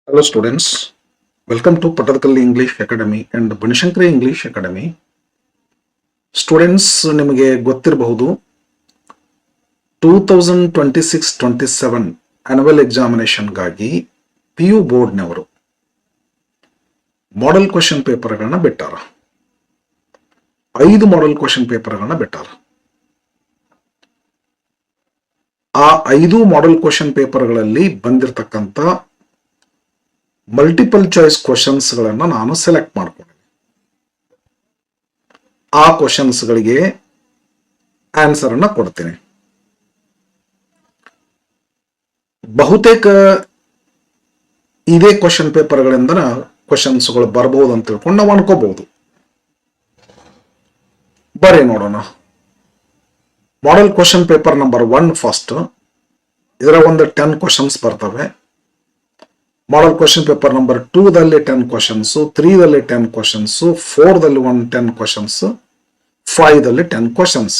Hello students, welcome to Patadkalli English Academy and Banishankari English Academy. Students, ನಿಮಗೆ ಗೊತ್ತಿರಬಹುದು 2026-27 annual ಎಕ್ಸಾಮಿನೇಷನ್ಗಾಗಿ PU ಬೋರ್ಡ್ನವರು model question ಪೇಪರ್ಗಳನ್ನ ಬಿಟ್ಟಾರ. 5 ಮಾಡೆಲ್ ಕ್ವೆಶ್ಚನ್ ಪೇಪರ್ಗಳನ್ನ ಬಿಟ್ಟಾರ. ಆ 5 ಮಾಡೆಲ್ ಕ್ವೆಶ್ಚನ್ ಪೇಪರ್ಗಳಲ್ಲಿ ಬಂದಿರತಕ್ಕಂತ ಮಲ್ಟಿಪಲ್ ಚಾಯ್ಸ್ ಕ್ವಶನ್ಸ್ ಗಳನ್ನ ನಾನು ಸೆಲೆಕ್ಟ್ ಮಾಡ್ಕೊಂಡಿದ್ದೀನಿ. ಆ ಕ್ವಶನ್ಸ್ ಗಳಿಗೆ ಆನ್ಸರ್ ಅನ್ನ ಕೊಡ್ತೀನಿ. ಬಹುತೇಕ ಇದೇ ಕ್ವಶನ್ ಪೇಪರ್ಗಳಿಂದ ಕ್ವಶನ್ಸ್ ಗಳು ಬರಬಹುದು ಅಂತ ತಿಳ್ಕೊಂಡು ನಾವು ಅನ್ಕೋಬಹುದು. ಬರ್ರಿ ನೋಡೋಣ. Model question paper number 1 first. ಇದರ ಒಂದು 10 ಕ್ವಶನ್ಸ್ ಬರ್ತವೆ. ಮಾಡೆಲ್ ಕ್ವಶನ್ ಪೇಪರ್ ನಂಬರ್ 2 ದಲ್ಲಿ 10 ಕ್ವಶನ್ಸ್, 3 ದಲ್ಲಿ 10 ಕ್ವಶನ್ಸ್, 4 ದಲ್ಲಿ 10 ಕ್ವಶನ್ಸ್, 5 ದಲ್ಲಿ 10 ಕ್ವಶನ್ಸ್.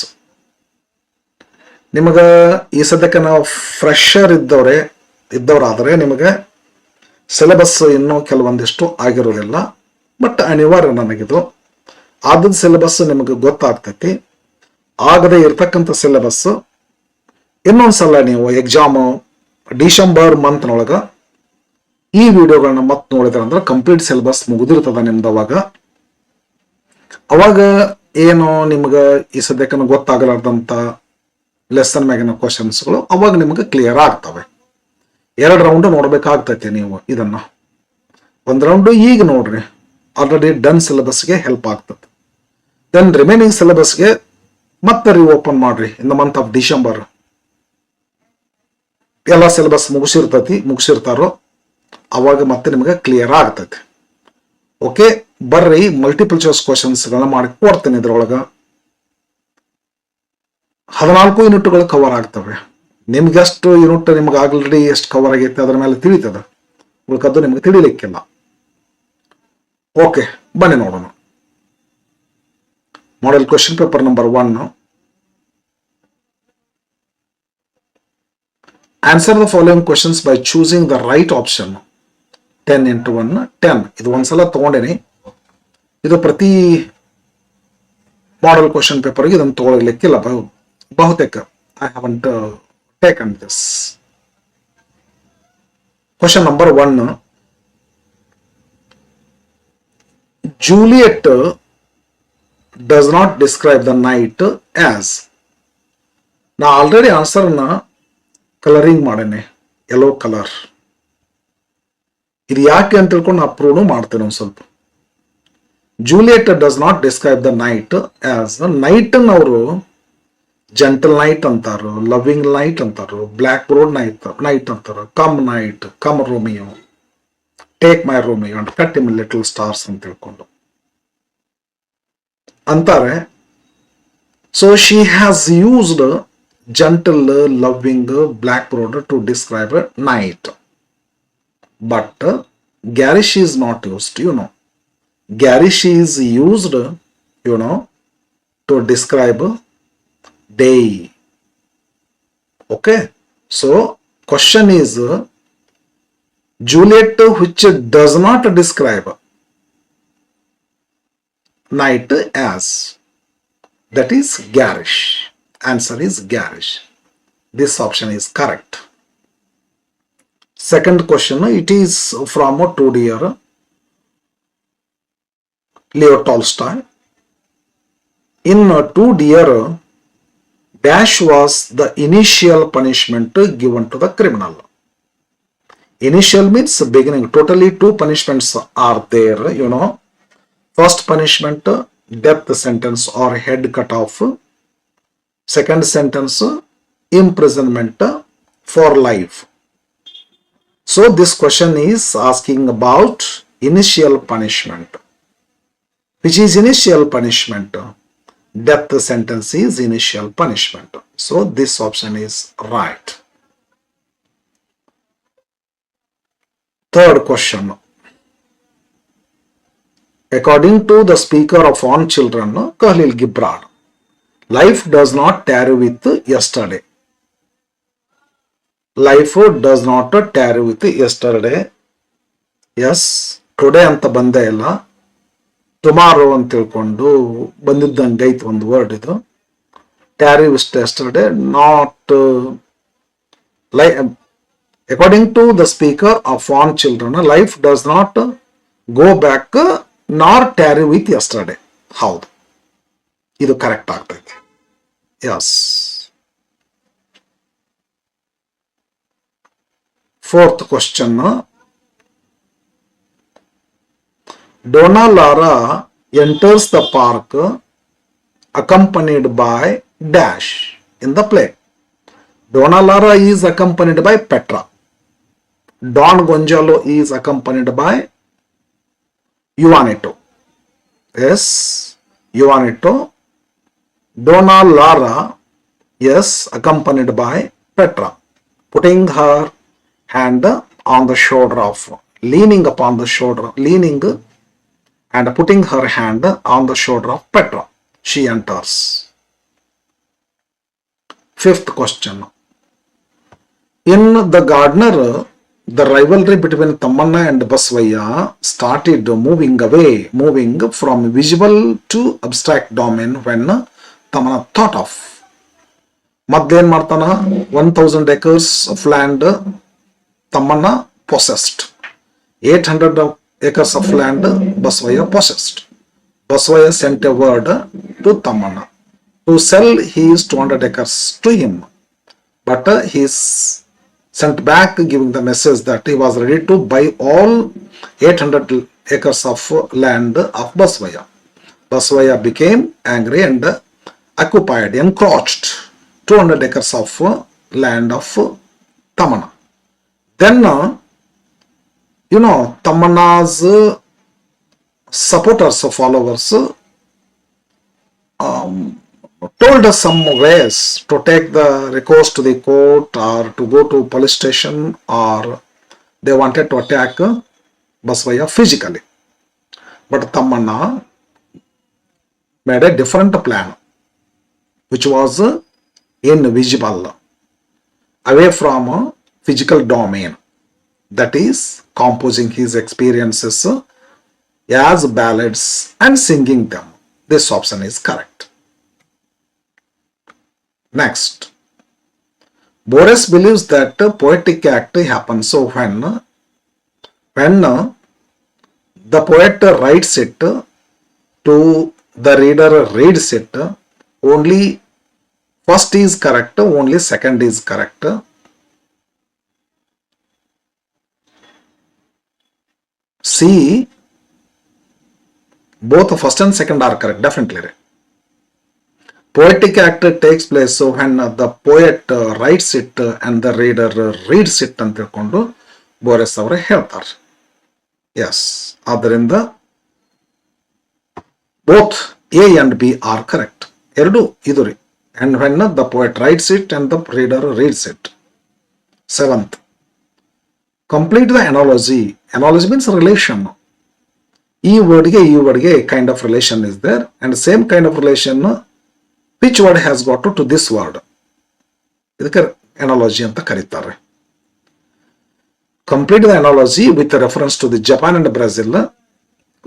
ನಿಮಗ ಈ ಸದ್ಯಕ್ಕೆ ನಾವು ಫ್ರೆಶರ್ ಇದ್ದವರಾದರೆ ನಿಮಗೆ ಸಿಲೆಬಸ್ ಇನ್ನೂ ಕೆಲವೊಂದಿಷ್ಟು ಆಗಿರೋದಿಲ್ಲ. ಬಟ್ ಅನಿವಾರ್ಯ ನನಗಿದು. ಆದದ ಸಿಲೆಬಸ್ ನಿಮಗೆ ಗೊತ್ತಾಗ್ತೈತಿ. ಆಗದೆ ಇರ್ತಕ್ಕಂಥ ಸಿಲೆಬಸ್ ಇನ್ನೊಂದ್ಸಲ ನೀವು ಎಕ್ಸಾಮ್ ಡಿಸೆಂಬರ್ ಮಂತ್ನೊಳಗ ಈ ವಿಡಿಯೋಗಳನ್ನ ಮತ್ತೆ ನೋಡಿದ್ರೆ ಅಂದ್ರೆ ಕಂಪ್ಲೀಟ್ ಸಿಲೆಬಸ್ ಮುಗಿದಿರ್ತದ ನಿಮ್ದು. ಅವಾಗ ಏನು ನಿಮ್ಗೆ ಈ ಸದ್ಯಕ್ಕೆ ಗೊತ್ತಾಗಲಾರ್ದಂತ ಲೆಸನ್ ಮ್ಯಾಗಿನ ಕ್ವಶನ್ಸ್ಗಳು ಅವಾಗ ನಿಮ್ಗೆ ಕ್ಲಿಯರ್ ಆಗ್ತವೆ. 2 ರೌಂಡ್ ನೋಡ್ಬೇಕಾಗ್ತೈತಿ ನೀವು. ಇದನ್ನ 1 ರೌಂಡ್ ಈಗ ನೋಡ್ರಿ, ಆಲ್ರೆಡಿ ಡನ್ ಸಿಲೆಬಸ್ಗೆ ಹೆಲ್ಪ್ ಆಗ್ತದೆ. ದೆನ್ ರಿಮೈನಿಂಗ್ ಸಿಲೆಬಸ್ಗೆ ಮತ್ತೆ ರಿಓಪನ್ ಮಾಡ್ರಿ ಇನ್ ದ ಮಂತ್ ಆಫ್ ಡಿಸೆಂಬರ್. ಎಲ್ಲ ಸಿಲೆಬಸ್ ಮುಗಿಸಿರ್ತಾರೋ ಅವಾಗ ಮತ್ತೆ ನಿಮಗೆ ಕ್ಲಿಯರ್ ಆಗ್ತೈತಿ. ಓಕೆ, ಬರ್ರಿ ಮಲ್ಟಿಪಲ್ ಚಾಯ್ಸ್ ಕ್ವಶನ್ಸ್ ಗಳನ್ನ ಮಾಡಿ ಕೊಡ್ತೇನೆ. ಇದ್ರೊಳಗ 14 ಯೂನಿಟ್ಗಳು ಕವರ್ ಆಗ್ತವೆ. ನಿಮ್ಗೆ ಎಷ್ಟು ಯೂನಿಟ್ ನಿಮ್ಗೆ ಆಲ್ರೆಡಿ ಎಷ್ಟು ಕವರ್ ಆಗೈತೆ ಅದ್ರ ಮೇಲೆ ತಿಳಿತದ, ಉಳ್ಕದ್ದು ನಿಮ್ಗೆ ತಿಳಿಲಿಕ್ಕಿಲ್ಲ. ಓಕೆ, ಬನ್ನಿ ನೋಡೋಣ. Model question paper number 1. Answer the following questions by choosing the right option. 10 into 1 10. ಇದು ಒಂದ್ಸಲ ತಗೊಂಡೇನಿ. ಇದು ಪ್ರತಿ ಮಾಡೆಲ್ ಕ್ವಶನ್ ಪೇಪರ್ಗೆ ಇದನ್ನು ತಗೊಳ್ಲಿಕ್ಕಿಲ್ಲ ಬಹುತೇಕ. I haven't taken this. Question number 1. Juliet does not describe the night as. ನಾ ಆಲ್ರೆಡಿ ಆನ್ಸರ್ನ ಕಲರಿಂಗ್ ಮಾಡೇನೆ, ಯೆಲ್ಲೋ ಕಲರ್. ಇದು ಯಾಕೆ ಅಂತ ತಿಳ್ಕೊಂಡು ನಾ ಪ್ರೂವ್ ಮಾಡ್ತೇನೆ ಒಂದು ಸ್ವಲ್ಪ. Juliet does not describe the night as. Night ಅವರು ಜೆಂಟಲ್ ನೈಟ್ ಅಂತಾರು, ಲವಿಂಗ್ ನೈಟ್ ಅಂತಾರು, ಬ್ಲ್ಯಾಕ್ ರೋಡ್ ನೈಟ್ ಅಂತಾರು, come night, come Romeo, take my Romeo and cut him little stars ಅಂತ ತಿಳ್ಕೊಂಡು ಅಂತಾರೆ. So she has used gentle, loving, black road to describe night. But garish is not used, Garish is used, to describe day. Okay. So, question is, Juliet which does not describe night as. That is garish. Answer is garish. This option is correct. Second question, it is from a 2 dear Leo Tolstoy. In 2 dear, dash was the initial punishment given to the criminal. Initial means beginning. Totally 2 punishments are there, First punishment, death sentence or head cut off. Second sentence, imprisonment for life. So this question is asking about initial punishment. Which is initial punishment? Death sentence is initial punishment. So this option is right. Third question. According to the speaker of On Children, Khalil Gibran, life does not tarry with yesterday. Life does not tarry with yesterday. Yes, today ಅಂತ ಬಂದೇ ಇಲ್ಲ, tomorrow ಅಂತ ತಿಳ್ಕೊಂಡು ಬಂದಿದ್ದಂಗೆ ಐತೆ ಒಂದು word ಇದು. Tarry wist yesterday, not like according to the speaker of one children, life does not go back nor tarry with yesterday. ಹೌದು, ಇದು ಕರೆಕ್ಟ್ ಆಗ್ತೈತಿ. Yes. Fourth question, Donna Lara enters the park accompanied by dash in the play. Donna Lara is accompanied by Petra. Don Gonzalo is accompanied by Juanito. Yes, Juanito. Donna Lara, yes, accompanied by Petra, putting her hand on the shoulder of, leaning upon the shoulder, leaning and putting her hand on the shoulder of Petra. She enters. Fifth question. In The Gardener, the rivalry between Tamanna and Basavaya started moving from visible to abstract domain when Tamanna thought of. Madlen Martana, 1000 acres of land Tamanna possessed. 800 acres of land Basavaya possessed. Basavaya sent a word to Tamanna to sell his 200 acres to him. But he sent back giving the message that he was ready to buy all 800 acres of land of Basavaya. Basavaya became angry and encroached 200 acres of land of Tamanna. Then, Tamanna's supporters or followers told us some ways to take the recourse to the court or to go to police station, or they wanted to attack Basavaya physically. But Tamanna made a different plan, which was invisible, away from physical domain, that is composing his experiences as ballads and singing them. This option is correct. Next, Boris believes that poetic act happens so when the poet writes it to the reader reads it, only first is correct, only second is correct. C, both first and second are correct, definitely. Poetic act takes place so when the poet writes it and the reader reads it ಅಂತ ತಿಳ್ಕೊಂಡು ಬೋರೆಸ್ ಅವರು ಹೇಳ್ತಾರೆ. S, ಆದ್ದರಿಂದ both A and B are correct. ಎರಡು ಇದು ರೀ. And when the poet writes it and the reader reads it. Seventh, complete the analogy. Analogy means relation. ಈ ವರ್ಡ್ಗೆ kind of relation is there, and same kind of relation which word has got to this word. ಇದಕ್ಕೆ analogy ಅಂತ ಕರೀತಾರೆ. Complete the analogy with reference to the Japan and Brazil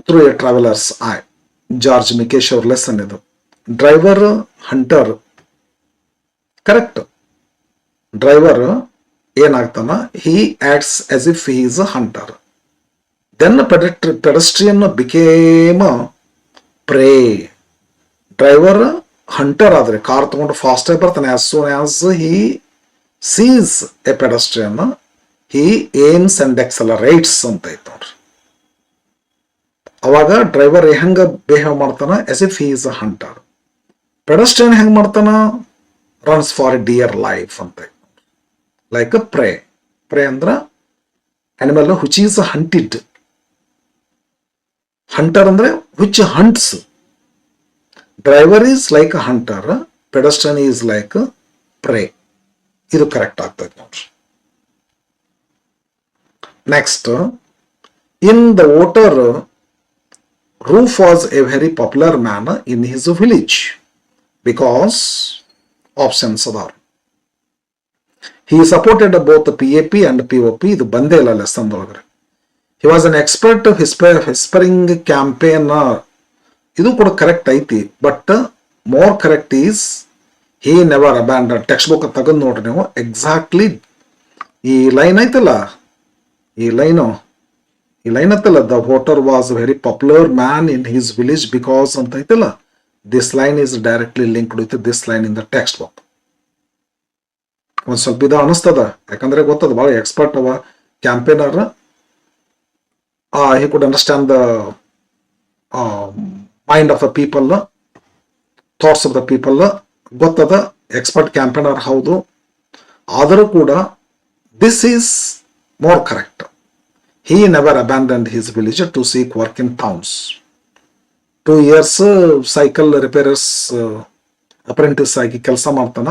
through a traveler's eye. George Mikes ಅವ್ರ lesson ಇದು. Driver hunter, correct. Driver ಏನಾಗ್ತಾನ, he acts as if he is a hunter. Then pedestrian became prey. Driver hunter ಆದ್ರೆ car ತಗೊಂಡು fast ಆಗಿ ಬರ್ತಾನೆ. As soon as he sees a pedestrian he aims and accelerates ಅಂತ ಐತೆ ನೋಡ್ರಿ. ಅವಾಗ driver ಹೆಂಗ ಬಿಹೇವ್ ಮಾಡ್ತಾನ, as if he is a hunter. Pedestrian ಹೆಂಗ್ ಮಾಡ್ತಾನ, ರನ್ಸ್ ಫಾರ್ ಡಿಯರ್ ಲೈಫ್ ಅಂತ. Like prey. ಪ್ರೇ ಅಂದ್ರ animal which is hunted. Hunter ಅಂದ್ರೆ which hunts. Driver is like a hunter, pedestrian is like prey. ಇದು correct ಆಗ್ತದೆ ನೋಡ್ರಿ. Next, in the voter, Roof was a very popular man in his village because options are. He supported both the PAP and POP. ಇದು ಬಂದೇ ಇಲ್ಲ lesson ಒಳಗಡೆ. He was an expert whispering campaigner. ಇದು ಕೂಡ correct ಐತಿ, but more correct is he never abandon. Text book ತೆಗೆದು ನೋಡ್ರಿ ನೀವು, ಎಕ್ಸಾಕ್ಟ್ಲಿ ಈ ಲೈನ್ ಐತಲ್ಲ, ಈ ಲೈನ್ ಐತಲ್ಲ, the voter was very popular man in his village because ಅಂತ ಐತಲ್ಲ, this line is directly linked with this line in the text book. ಒಂದ್ ಸ್ವಲ್ಪ ಇದು ಅನಿಸ್ತದ, ಯಾಕಂದ್ರೆ ಗೊತ್ತದ ಬಹಳ ಎಕ್ಸ್ಪರ್ಟ್ ಅವ campaigner. He could understand the mind of the people, thoughts of the people ಗೊತ್ತದ, ಎಕ್ಸ್ಪರ್ಟ್ ಕ್ಯಾಂಪೇನರ್ ಹೌದು. ಆದರೂ ಕೂಡ this is more correct. He never abandoned his village to seek work in towns. 2 years cycle repairer's apprentice ಆಗಿ ಕೆಲಸ ಮಾಡ್ತಾನ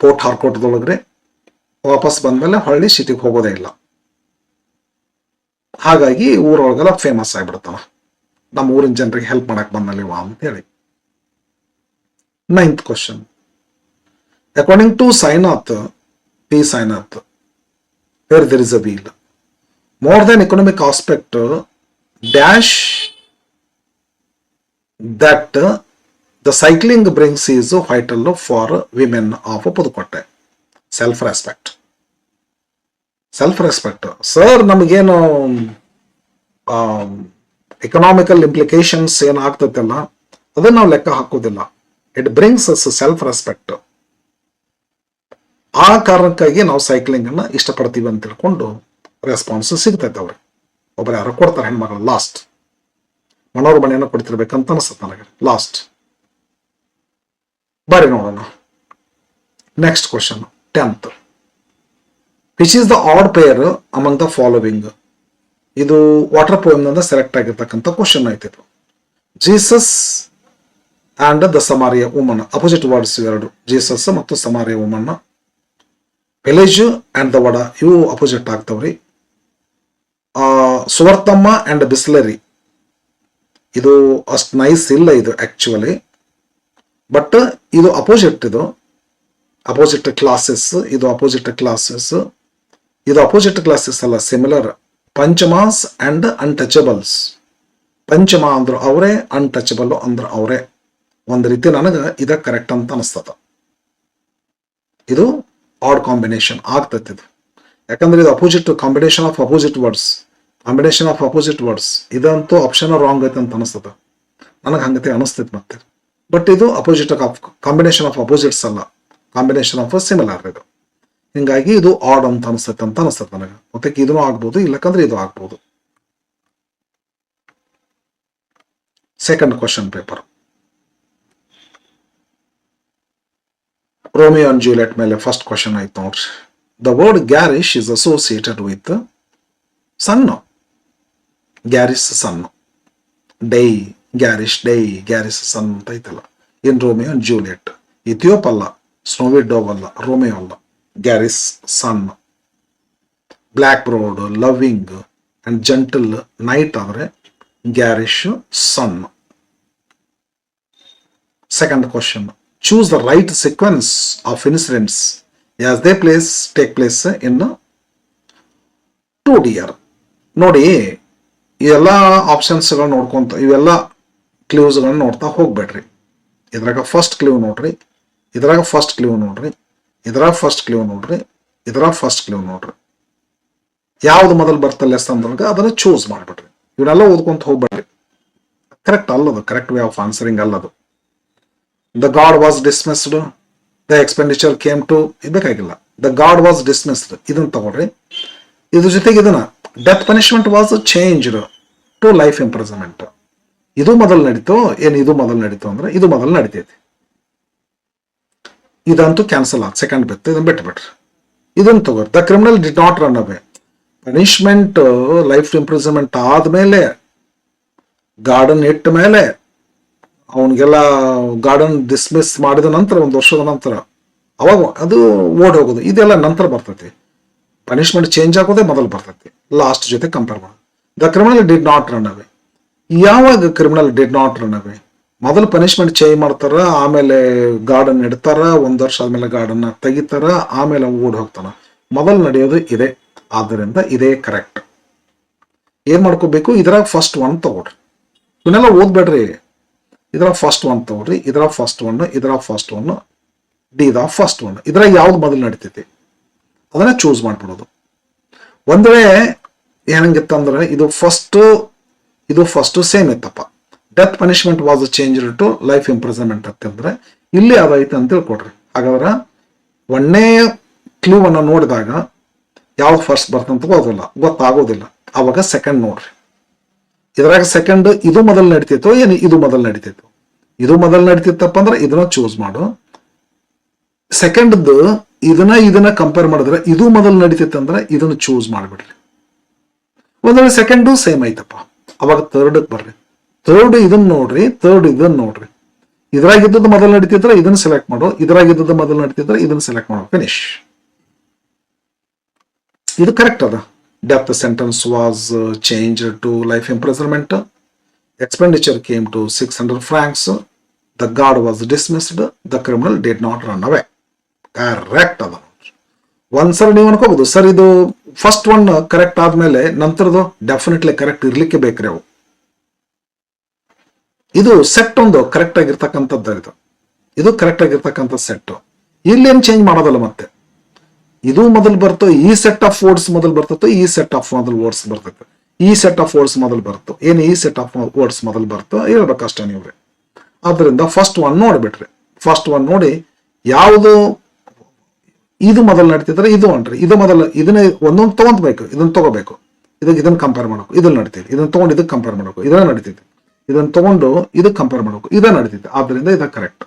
port ಹಾರ್ಕೋಟದೊಳಗ್ರೆ. ವಾಪಸ್ ಬಂದ್ಮೇಲೆ ಹೊಳ್ಳಿ ಸಿಟಿಗೆ ಹೋಗೋದೇ ಇಲ್ಲ. ಹಾಗಾಗಿ ಊರೊಳಗೆಲ್ಲ ಫೇಮಸ್ ಆಗಿಬಿಡ್ತಾನ, ನಮ್ಮ ಊರಿನ ಜನರಿಗೆ ಹೆಲ್ಪ್ ಮಾಡಕ್ ಬಂದಲ್ಲಿವ ಅಂತ ಹೇಳಿ. 9th question. According to Sainath, P. Sainath, where there is a wheel, more than economic aspect, dash that the cycling brings is vital for women of Pudukkottai. Self-respect. Sir, ನಮಗೇನು economical implications ಏನಾಗ್ತೈತಲ್ಲ ಅದನ್ನ ನಾವು ಲೆಕ್ಕ ಹಾಕೋದಿಲ್ಲ. It brings us self respect. ಆ ಕಾರಣಕ್ಕಾಗಿ ನಾವು cycling ಅನ್ನ ಇಷ್ಟಪಡ್ತೀವಿ ಅಂತ ತಿಳ್ಕೊಂಡು ರೆಸ್ಪಾನ್ಸ್ ಸಿಗ್ತೈತೆ ಅವ್ರಿಗೆ. ಒಬ್ಬರು ಯಾರು ಕೊಡ್ತಾರೆ ಹೆಣ್ಮಗಳು, ಲಾಸ್ಟ್ ಮನೋರ್ ಮನೆಯನ್ನು ಕೊಡ್ತಿರ್ಬೇಕಂತ ಅನಿಸುತ್ತೆ ನನಗೆ. ಲಾಸ್ಟ್ ಬಾರಿ ನೋಡೋಣ. Next question 10th. Which is the odd pair among the following. ಇದು ವಾಟರ್ ಪೋಯಮ್ ನಿಂದ ಸೆಲೆಕ್ಟ್ ಆಗಿರ್ತಕ್ಕಂಥ ಕ್ವಶನ್ ಆಯ್ತಿತ್ತು. Jesus and the Samaria woman, opposite words ಇವೆರಡು, ಜೀಸಸ್ ಮತ್ತು Samaria woman. Village and the wada ಇವು ಅಪೋಸಿಟ್ ಆಗ್ತಾವ್ರಿ. ಸುವರ್ತಮ್ಮ ಅಂಡ್ ಬಿಸ್ಲರಿ, ಇದು ಅಷ್ಟು ನೈಸ್ ಇಲ್ಲ ಇದು ಆಕ್ಚುಲಿ, ಬಟ್ ಇದು ಅಪೋಸಿಟ್. ಇದು ಅಪೋಸಿಟ್ ಕ್ಲಾಸಸ್, ಇದು ಅಪೋಸಿಟ್ ಕ್ಲಾಸಸ್, ಇದು ಅಪೋಸಿಟ್ ಕ್ಲಾಸಸ್ ಅಲ್ಲ, similar. Panchamas and untouchables. Panchama ಅಂದ್ರು ಅವರೇ, ಅನ್ಟಚಬಲ್ ಅಂದ್ರ ಅವರೇ. ಒಂದು ರೀತಿ ನನಗೆ ಇದ ಕರೆಕ್ಟ್ ಅಂತ ಅನಿಸ್ತದ. ಇದು ಆಡ್ ಕಾಂಬಿನೇಷನ್ ಆಗ್ತೈತಿ ಇದು, ಯಾಕಂದ್ರೆ ಇದು opposite combination of opposite words. ಇದಂತೂ ಆಪ್ಷನ್ ರಾಂಗ್ ಐತೆ ಅಂತ ಅನಿಸ್ತದ ನನಗೆ, ಹಂಗತೆ ಅನಿಸ್ತೈತಿ ಮತ್ತೆ. ಬಟ್ ಇದು ಅಪೋಸಿಟ್ ಕಾಂಬಿನೇಷನ್ ಆಫ್ ಅಪೋಸಿಟ್ಸ್ ಅಲ್ಲ, ಕಾಂಬಿನೇಷನ್ ಆಫ್ ಸಿಮಿಲರ್ ಇದು. ಹಿಂಗಾಗಿ ಇದು ಆಡ್ ಅಂತ ಅನಿಸ್ತೈತೆ ನನಗೆ. ಮತ್ತೆ ಇದನ್ನು ಆಗ್ಬೋದು, ಇಲ್ಲಕಂದ್ರೆ ಇದು ಆಗ್ಬೋದು. Second question paper, Romeo and Juliet ಮೇಲೆ ಫಸ್ಟ್ ಕ್ವಶನ್ ಆಯ್ತು ನೋಡ್ರಿ. The word garish is associated with sun. Garish sun, die garish, garish sun ಅಂತ ಐತಲ್ಲ in Romeo and Juliet. Ethiope ಅಲ್ಲ, ಸ್ನೋವಿ ಡೋವ್ ಅಲ್ಲ, ರೋಮಿಯೋ ಅಲ್ಲ, garish sun. Black browed, loving and gentle night ಆದ್ರೆ garish sun. Second question, choose the right sequence of incidents as they take place in 2 year. ನೋಡಿ, ಇವೆಲ್ಲ ಆಪ್ಷನ್ಸ್ಗಳು ನೋಡ್ಕೊಂತ, ಇವೆಲ್ಲ ಕ್ಲೂಸ್ಗಳನ್ನ ನೋಡ್ತಾ ಹೋಗ್ಬೇಡ್ರಿ. ಇದ್ರಾಗ ಫಸ್ಟ್ ಕ್ಲೂ ನೋಡ್ರಿ, ಇದ್ರಾಗ ಫಸ್ಟ್ ಕ್ಲೂ ನೋಡ್ರಿ, ಇದ್ರಾಗ ಫಸ್ಟ್ ಕ್ಲೂ ನೋಡ್ರಿ, ಇದ್ರಾಗ ಫಸ್ಟ್ ಕ್ಲೂ ನೋಡ್ರಿ. ಯಾವ್ದು ಮೊದಲು ಬರ್ತಲ್ಲ ಅಂದಾಗ ಅದನ್ನ ಚೂಸ್ ಮಾಡ್ಬಿಡ್ರಿ. ಇವನ್ನೆಲ್ಲ ಓದ್ಕೊಂತ ಹೋಗ್ಬೇಡ್ರಿ. ಕರೆಕ್ಟ್ ಅಲ್ಲದು, ಕರೆಕ್ಟ್ ವೇ ಆಫ್ ಆನ್ಸರಿಂಗ್ ಅಲ್ಲದು. The god was dismissed, the expenditure came to, ಬೇಕಾಗಿಲ್ಲ. The god was dismissed, ಇದನ್ನ ತಗೊಳ್ರಿ. ಇದ್ರ ಜೊತೆಗೆ ಇದನ್ನ death punishment was changed to life imprisonment. ಇದು ಮೊದಲು ನಡೀತು, ಇದು ಮೊದಲು ನಡೀತು ಅಂದ್ರೆ ಇದು ಮೊದಲು ನಡೀತೈತಿ. ಇದಂತೂ ಕ್ಯಾನ್ಸಲ್ ಆಗ, ಸೆಕೆಂಡ್ ಬಿತ್ತು, ಇದನ್ನ ಬಿಟ್ಬಿಟ್ರಿ. ಇದನ್ನ ತಗೋರಿ. The criminal did not run away. Punishment life imprisonment ಆದ್ಮೇಲೆ, ಗಾರ್ಡನ್ ಇಟ್ಟ ಮೇಲೆ, ಅವನಿಗೆಲ್ಲ ಗಾರ್ಡನ್ ಡಿಸ್ಮಿಸ್ ಮಾಡಿದ ನಂತರ, ಒಂದು ವರ್ಷದ ನಂತರ ಅವಾಗ ಅದು ಓಡ್ ಹೋಗೋದು, ಇದೆಲ್ಲ ನಂತರ ಬರ್ತೈತಿ. ಪನಿಷ್ಮೆಂಟ್ ಚೇಂಜ್ ಆಗೋದೇ ಮೊದಲು ಬರ್ತೈತಿ, ಲಾಸ್ಟ್ ಜೊತೆ ಕಂಪೇರ್ ಮಾಡೋದು. The criminal did not run away. ಯಾವಾಗ criminal did not run away? ಮೊದಲು ಪನಿಷ್ಮೆಂಟ್ ಚೇಂಜ್ ಮಾಡ್ತಾರ, ಆಮೇಲೆ ಗಾರ್ಡನ್ ಇಡ್ತಾರ, 1 ವರ್ಷ ಆದ್ಮೇಲೆ ಗಾರ್ಡನ್ ತೆಗಿತಾರ, ಆಮೇಲೆ ಓಡ್ ಹೋಗ್ತಾನ. ಮೊದಲು ನಡೆಯೋದು ಇದೆ, ಆದ್ದರಿಂದ ಇದೇ ಕರೆಕ್ಟ್. ಏನ್ ಮಾಡ್ಕೋಬೇಕು, ಇದ್ರಾಗ ಫಸ್ಟ್ ಒನ್ ತಗೊಳ್ರಿ. ಇವನ್ನೆಲ್ಲ ಓದ್ಬೇಡ್ರಿ. ಇದ್ರಾಗ ಫಸ್ಟ್ ಒನ್ ತಗೊಳ್ರಿ, ಇದ್ರಾಗ ಫಸ್ಟ್ ಒನ್, ಇದ್ರಾಗ first one, D the first one. ಇದ್ರಾಗ ಯಾವ್ದು ಮೊದಲು ನಡಿತೈತಿ ಅದನ್ನ ಚೂಸ್ ಮಾಡ್ಬಿಡೋದು. ಒಂದ್ ವೇಳೆ ಏನಂಗಿತ್ತಂದ್ರೆ ಇದು ಫಸ್ಟ್ ಸೇಮ್ ಇತ್ತಪ್ಪ, death punishment was change to life imprisonment ಅಂತಂದ್ರೆ ಇಲ್ಲಿ ಅದೈತೆ ಅಂತ ತಿಳ್ಕೊಡ್ರಿ. ಹಾಗಾದ್ರೆ ಒಂದೇ ಕ್ಲೂ ಅನ್ನ ನೋಡಿದಾಗ ಯಾವ್ದು ಫಸ್ಟ್ ಬರ್ತಂತ ಗೊತ್ತಾಗೋದಿಲ್ಲ. ಅವಾಗ ಸೆಕೆಂಡ್ ನೋಡ್ರಿ. ಇದ್ರಾಗ ಸೆಕೆಂಡ್ ಇದು ಮೊದಲು ನಡಿತೈತೋ ಏನು ಇದು ಮೊದಲು ನಡಿತೈತೋ. ಇದು ಮೊದಲು ನಡಿತೈತಪ್ಪ ಅಂದ್ರೆ ಇದನ್ನ ಚೂಸ್ ಮಾಡು. ಸೆಕೆಂಡ್ ಇದನ್ನ ಕಂಪೇರ್ ಮಾಡಿದ್ರೆ ಇದು ಮೊದಲು ನಡಿತೈತೆ ಅಂದ್ರೆ ಇದನ್ನ ಚೂಸ್ ಮಾಡ್ಬಿಡ್ರಿ. ಒಂದ್ ವೇಳೆ ಸೆಕೆಂಡು ಸೇಮ್ ಐತಪ್ಪ, ಅವಾಗ ಥರ್ಡ್ ಬರ್ರಿ. ಥರ್ಡ್ ಇದನ್ನ ನೋಡ್ರಿ, ಥರ್ಡ್ ಇದನ್ನ ನೋಡ್ರಿ. ಇದ್ರಾಗಿದ್ದದ್ದು ಮೊದಲು ನಡೀತಿದ್ರೆ ಇದನ್ನ ಸೆಲೆಕ್ಟ್ ಮಾಡು, ಇದ್ರಾಗಿದ್ದದ್ದು ಮೊದಲು ನಡೀತಿದ್ರೆ ಇದನ್ನ ಸೆಲೆಕ್ಟ್ ಮಾಡು, ಫಿನಿಶ್. ಇದು ಕರೆಕ್ಟ್ ಅದ. Death sentence was change to life imprisonment. Expenditure came to 600 francs. The guard was dismissed. The criminal did not run away. Correct ಅದ. ಒಂದ್ಸರಿ ನೀವು ಅನ್ಕೋಬಹುದು ಸರ್ ಇದು ಫಸ್ಟ್ ಒನ್ ಕರೆಕ್ಟ್ ಆದ್ಮೇಲೆ ನಂತರದು ಡೆಫಿನೆಟ್ಲಿ ಕರೆಕ್ಟ್ ಇರ್ಲಿಕ್ಕೆ ಬೇಕ್ರಿ ಅವು. ಇದು ಸೆಟ್ ಒಂದು ಕರೆಕ್ಟ್ ಆಗಿರ್ತಕ್ಕಂಥದ್ದು. ಇದು ಕರೆಕ್ಟ್ ಆಗಿರ್ತಕ್ಕಂಥ ಸೆಟ್. ಇಲ್ಲೇನು ಚೇಂಜ್ ಮಾಡೋದಲ್ಲ. ಮತ್ತೆ ಇದು ಮೊದಲು ಬರ್ತೋ, ಈ ಸೆಟ್ ಆಫ್ ವರ್ಡ್ಸ್ ಮೊದಲು ಬರ್ತೋ, ಈ ಸೆಟ್ ಆಫ್ ಮೊದಲು ವರ್ಡ್ಸ್ ಬರ್ತೈತೆ, ಈ ಸೆಟ್ ಆಫ್ ವರ್ಡ್ಸ್ ಮೊದಲು ಬರ್ತೋ, ಏನು ಈ ಸೆಟ್ ಆಫ್ ವರ್ಡ್ಸ್ ಮೊದಲು ಬರ್ತೋ ಹೇಳ್ಬೇಕಷ್ಟೇ ನೀವ್ರಿ. ಆದ್ರಿಂದ ಫಸ್ಟ್ ಒನ್ ನೋಡ್ಬಿಟ್ರಿ. ಫಸ್ಟ್ ಒನ್ ನೋಡಿ ಯಾವುದು ಇದು ಮೊದಲು ನಡೀತಿದ್ರೆ ಇದು ಅನ್ರಿ, ಇದು ಮೊದಲು ಇದನ್ನ ಒಂದೊಂದು ತಗೊಂಡ್ಬೇಕು, ಇದನ್ನ ತಗೋಬೇಕು, ಇದನ್ನ ಕಂಪೇರ್ ಮಾಡಬೇಕು, ಇದನ್ನ ನಡೀತಿದೆ, ಇದನ್ನ ತಗೊಂಡು ಇದಕ್ಕೆ ಕಂಪೇರ್ ಮಾಡಬೇಕು, ಇದನ್ನ ನಡೀತಿದೆ, ಇದನ್ನ ತಗೊಂಡು ಇದಕ್ಕೆ ಕಂಪೇರ್ ಮಾಡಬೇಕು, ಇದನ್ನ ನಡೀತಿದೆ. ಆದ್ರಿಂದ ಇದು ಕರೆಕ್ಟ್.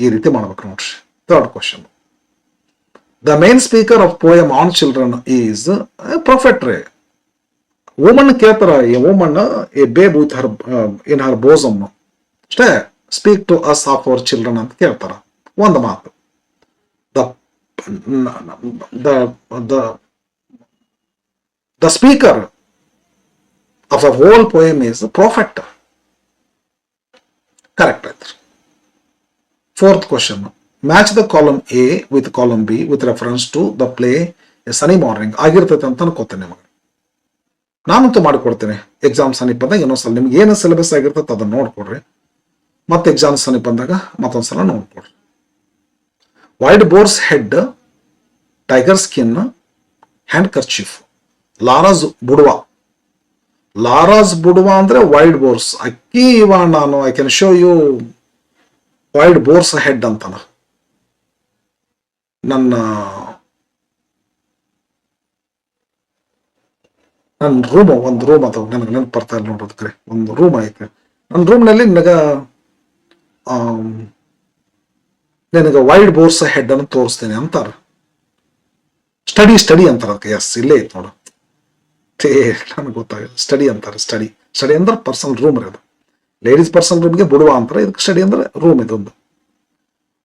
ಈ ರೀತಿ ಮಾಡ್ಬೇಕು ನೋಡ್ರಿ. Third question. The main speaker of poem on children is prophet ರೇ. ವುಮನ್ ಕೇಳ್ತಾರ, ಈ woman a babe with her in her bosom ಅಷ್ಟೇ, speak to us of our children ಅಂತ ಕೇಳ್ತಾರ. ಒಂದು ಮಾತು. The speaker of a whole poem is a prophet. Correct. Fourth question. Match the column A with column B with reference to the play A Sunny Morning. ಆಗಿರ್ತೈತೆ ಅಂತ ಅನ್ಕೋತೇನೆ. ನಿಮಗೆ ನಾನಂತೂ ಮಾಡಿಕೊಡ್ತೇನೆ. Exam ಸಮೀಪ ಬಂದಾಗ ಇನ್ನೊಂದ್ಸಲ ನಿಮ್ಗೆ ಏನು ಸಿಲೆಬಸ್ ಆಗಿರ್ತೈತೆ ಅದನ್ನ ನೋಡ್ಕೊಡ್ರಿ. ಮತ್ತೆ ಎಕ್ಸಾಮ್ ಸಮೀಪ ಬಂದಾಗ ಮತ್ತೊಂದ್ಸಲ ನೋಡ್ಕೊಡ್ರಿ. Wild boar's head, tiger skin, handkerchief. Laura's boudoir. Laura's boudoir ಅಂದ್ರೆ ವೈಲ್ಡ್ ಬೋರ್ಸ್. ಅಕ್ಕಿ ಇವ ನಾನು I can show you wild boar's head ಅಂತಾನ. ನನ್ನ ರೂಮ್, ಒಂದು ರೂಮ್ ಅದಾವ, ನನಗೆ ನೆನಪು ಬರ್ತಾ ಇಲ್ಲ ನೋಡೋದಕ್ಕೆ. ಒಂದು ರೂಮ್ ಐತೆ ನನ್ನ ರೂಮ್ನಲ್ಲಿ. ನಿನಗೆ ವೈಲ್ಡ್ ಬೋರ್ಸ್ ಹೆಡ್ ಅನ್ನು ತೋರಿಸ್ತೇನೆ ಅಂತಾರ. ಸ್ಟಡಿ ಅಂತಾರ ಅದಕ್ಕೆ. ಎಸ್, ಇಲ್ಲೇ ಐತೆ ನೋಡು. ನನಗೆ ಗೊತ್ತಾಗುತ್ತೆ. ಸ್ಟಡಿ ಅಂತಾರೆ. ಸ್ಟಡಿ ಅಂದ್ರೆ ಪರ್ಸನಲ್ ರೂಮ್ ಅದು. ಲೇಡೀಸ್ ಪರ್ಸನಲ್ ರೂಮ್ಗೆ ಬುಡುವ ಅಂತಾರೆ, ಇದಕ್ಕೆ ಸ್ಟಡಿ ಅಂದ್ರೆ ರೂಮ್. ಇದೊಂದು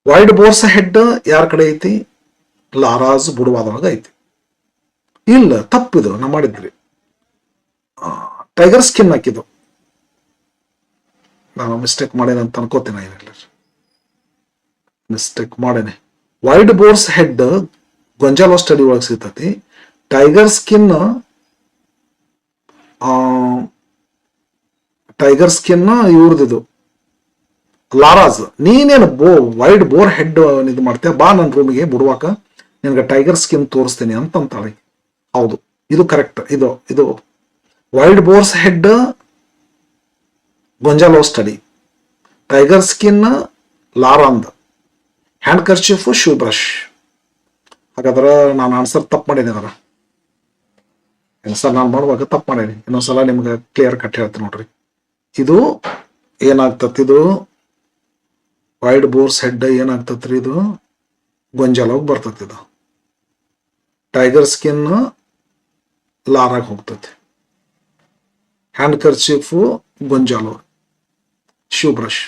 ವೈಲ್ಡ್ ಬೋರ್ಸ್ ಹೆಡ್ ಯಾರ ಕಡೆ ಐತಿ? ಲಾರಾಸ್ ಬುಡುವಾದೊಳಗೆ ಐತಿ. ಇಲ್ಲ, ತಪ್ಪಿದು, ನಾ ಮಾಡಿದ್ರಿ. ಟೈಗರ್ ಸ್ಕಿನ್ ಹಾಕಿದ್ದು ನಾನು ಮಿಸ್ಟೇಕ್ ಮಾಡೇನೆ ಅಂತ ಅನ್ಕೋತೀನಿ. ಏನಿಲ್ಲ, ಮಿಸ್ಟೇಕ್ ಮಾಡೇನೆ. Wild boar's head Gonzalo study ಒಳಗೆ ಸಿಗ್ತತಿ. ಟೈಗರ್ ಸ್ಕಿನ್ ಇವ್ರದಿದು ಲಾರಾಸ್. ನೀನೇನು ವೈಲ್ಡ್ ಬೋರ್ ಹೆಡ್ ಇದು ಮಾಡ್ತೇವೆ, ಬಾ ನನ್ನ ರೂಮಿಗೆ ಬುಡುವಾಕ, ನಿನ್ಗೆ ಟೈಗರ್ ಸ್ಕಿನ್ ತೋರಿಸ್ತೀನಿ ಅಂತಂತಾಳೆ. ಹೌದು, ಇದು ಕರೆಕ್ಟ್. ಇದು wild boar's head Gonzalo study, tiger skin ಲಾರಾಂದ್, ಹ್ಯಾಂಡ್ ಕರ್ಚೀಫ್ ಶೂ ಬ್ರಷ್. ಹಾಗಾದ್ರೆ ನಾನು ಆನ್ಸರ್ ತಪ್ಪು ಮಾಡೀನಿ. ಅದರ ಸರ್ ನಾನು ಮಾಡುವಾಗ ತಪ್ಪು ಮಾಡೀನಿ. ಇನ್ನೊಂದ್ಸಲ ನಿಮ್ಗೆ ಕ್ಲಿಯರ್ ಕಟ್ ಹೇಳ್ತೀನಿ ನೋಡ್ರಿ. ಇದು ಏನಾಗ್ತತಿ, ಇದು ವೈಲ್ಡ್ ಬೋರ್ಸ್ ಹೆಡ್ ಏನಾಗ್ತತ್ರಿ, ಇದು ಗೊಂಜಾಲೋಗಿ ಬರ್ತತಿ. ಇದು ಟೈಗರ್ ಸ್ಕಿನ್ ಲಾರಾಗ ಹೋಗ್ತತಿ. Handkerchief Gonzalo, shoe brush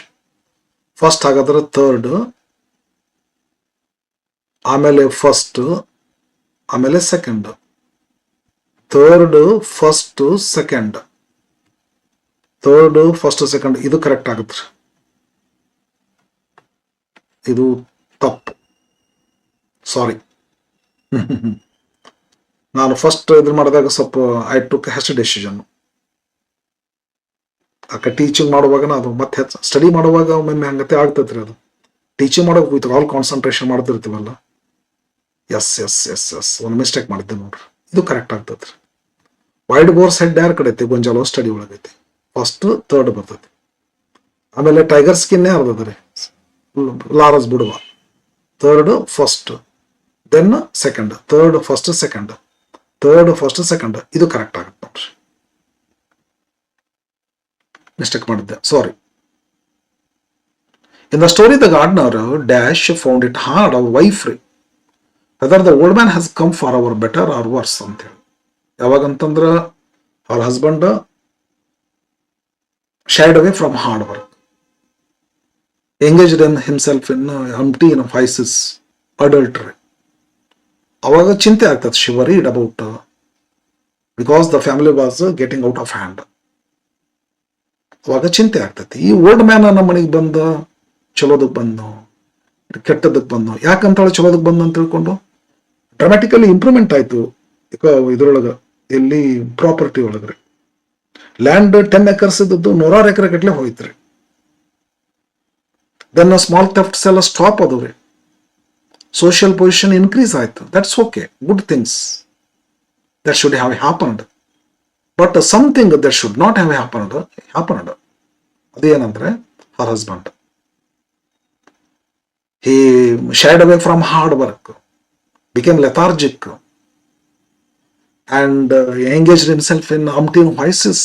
first. ಹಾಗಾದ್ರೆ ಥರ್ಡ್, ಆಮೇಲೆ ಫಸ್ಟ್, ಆಮೇಲೆ second. Third, first, second. Third, first, second. ಇದು ಕರೆಕ್ಟ್ ಆಗುತ್ತೆ. ಇದು ತಪ್ಪು, ಸಾರಿ. ನಾನು ಫಸ್ಟ್ ಇದು ಮಾಡಿದಾಗ ಸ್ವಲ್ಪ I took hasty decision. Teaching ಮಾಡುವಾಗ ಅದು ಮತ್ತೆ ಸ್ಟಡಿ ಮಾಡುವಾಗ ಒಮ್ಮೆ ಹಂಗತೆ ಆಗ್ತೈತ್ರಿ. ಅದು ಟೀಚಿಂಗ್ ಮಾಡೋಕೆ ವಿತ್ ಆಲ್ ಕಾನ್ಸಂಟ್ರೇಷನ್ ಮಾಡ್ತಿರ್ತೀವಲ್ಲ, ಎಸ್ ಎಸ್ ಎಸ್ ಎಸ್ ಒಂದು ಮಿಸ್ಟೇಕ್ ಮಾಡಿದ್ದೆ ನೋಡ್ರಿ. ಇದು ಕರೆಕ್ಟ್ ಆಗ್ತೈತ್ರಿ. ವೈಡ್ ಬೋರ್ಸ್ ಹೆಡ್ ಯಾರ ಕಡೆ ಐತಿ? ಗೊಂಜಾಲೋ ಸ್ಟಡಿ ಒಳಗೈತಿ. ಫಸ್ಟ್ ಥರ್ಡ್ ಬರ್ತೈತಿ. ಆಮೇಲೆ ಟೈಗರ್ ಸ್ಕಿನ್ನೇ ಅರ್ಧದ್ರಿ, Laura's boudoir. Third first, then second, third first second, third first second. ಇದು ಕರೆಕ್ಟ್ ಆಗುತ್ತೆ ನೋಡ್ರಿ. ಮಿಸ್ಟೇಕ್ ಮಾಡಿದ್ದೆ, sorry. In the story the gardener dash found it hard our wife re whether the old man has come for our better or worse ಅಂತ ಹೇಳಿ. ಯಾವಾಗಂತಂದ್ರ our husband shied away from hard work, engaged in himself in umpteen vices, adultery. ಅವಾಗ ಚಿಂತೆ ಆಗ್ತದೆ. She worried about because the family was getting out of hand. ಅವಾಗ ಚಿಂತೆ ಆಗ್ತೈತಿ. ಈ ಓಲ್ಡ್ ಮ್ಯಾನ್ ನಮ್ಮ ಮನೆಗೆ ಬಂದ ಚಲೋದಕ್ಕೆ ಬಂದು ಕೆಟ್ಟದಕ್ಕೆ ಬಂದು, ಯಾಕಂತೇಳಿ ಚಲೋದಕ್ಕೆ ಬಂದು ಅಂತ ತಿಳ್ಕೊಂಡು ಡ್ರಾಮ್ಯಾಟಿಕಲಿ ಇಂಪ್ರೂವ್ಮೆಂಟ್ ಆಯ್ತು ಇದ್ರೊಳಗ, ಇಲ್ಲಿ ಪ್ರಾಪರ್ಟಿ ಒಳಗ್ರಿ. ಲ್ಯಾಂಡ್ 10 acres ಇದ್ದದ್ದು 100 ಎಕರೆ ಗಟ್ಲೆ ಹೋಯ್ತ್ರಿ. ದೆನ್ ಸ್ಮಾಲ್ ಥೆಫ್ಟ್ಸ್ ಎಲ್ಲ ಸ್ಟಾಪ್ ಆದವ್ರಿ. ಸೋಷಿಯಲ್ ಪೊಸಿಷನ್ ಇನ್ಕ್ರೀಸ್ ಆಯ್ತು. That's okay, good things that should have happened. But something that should not have happened. ಅದೇನಂದ್ರೆ her husband he shied away from hard work, became lethargic, and engaged himself in umpteen vices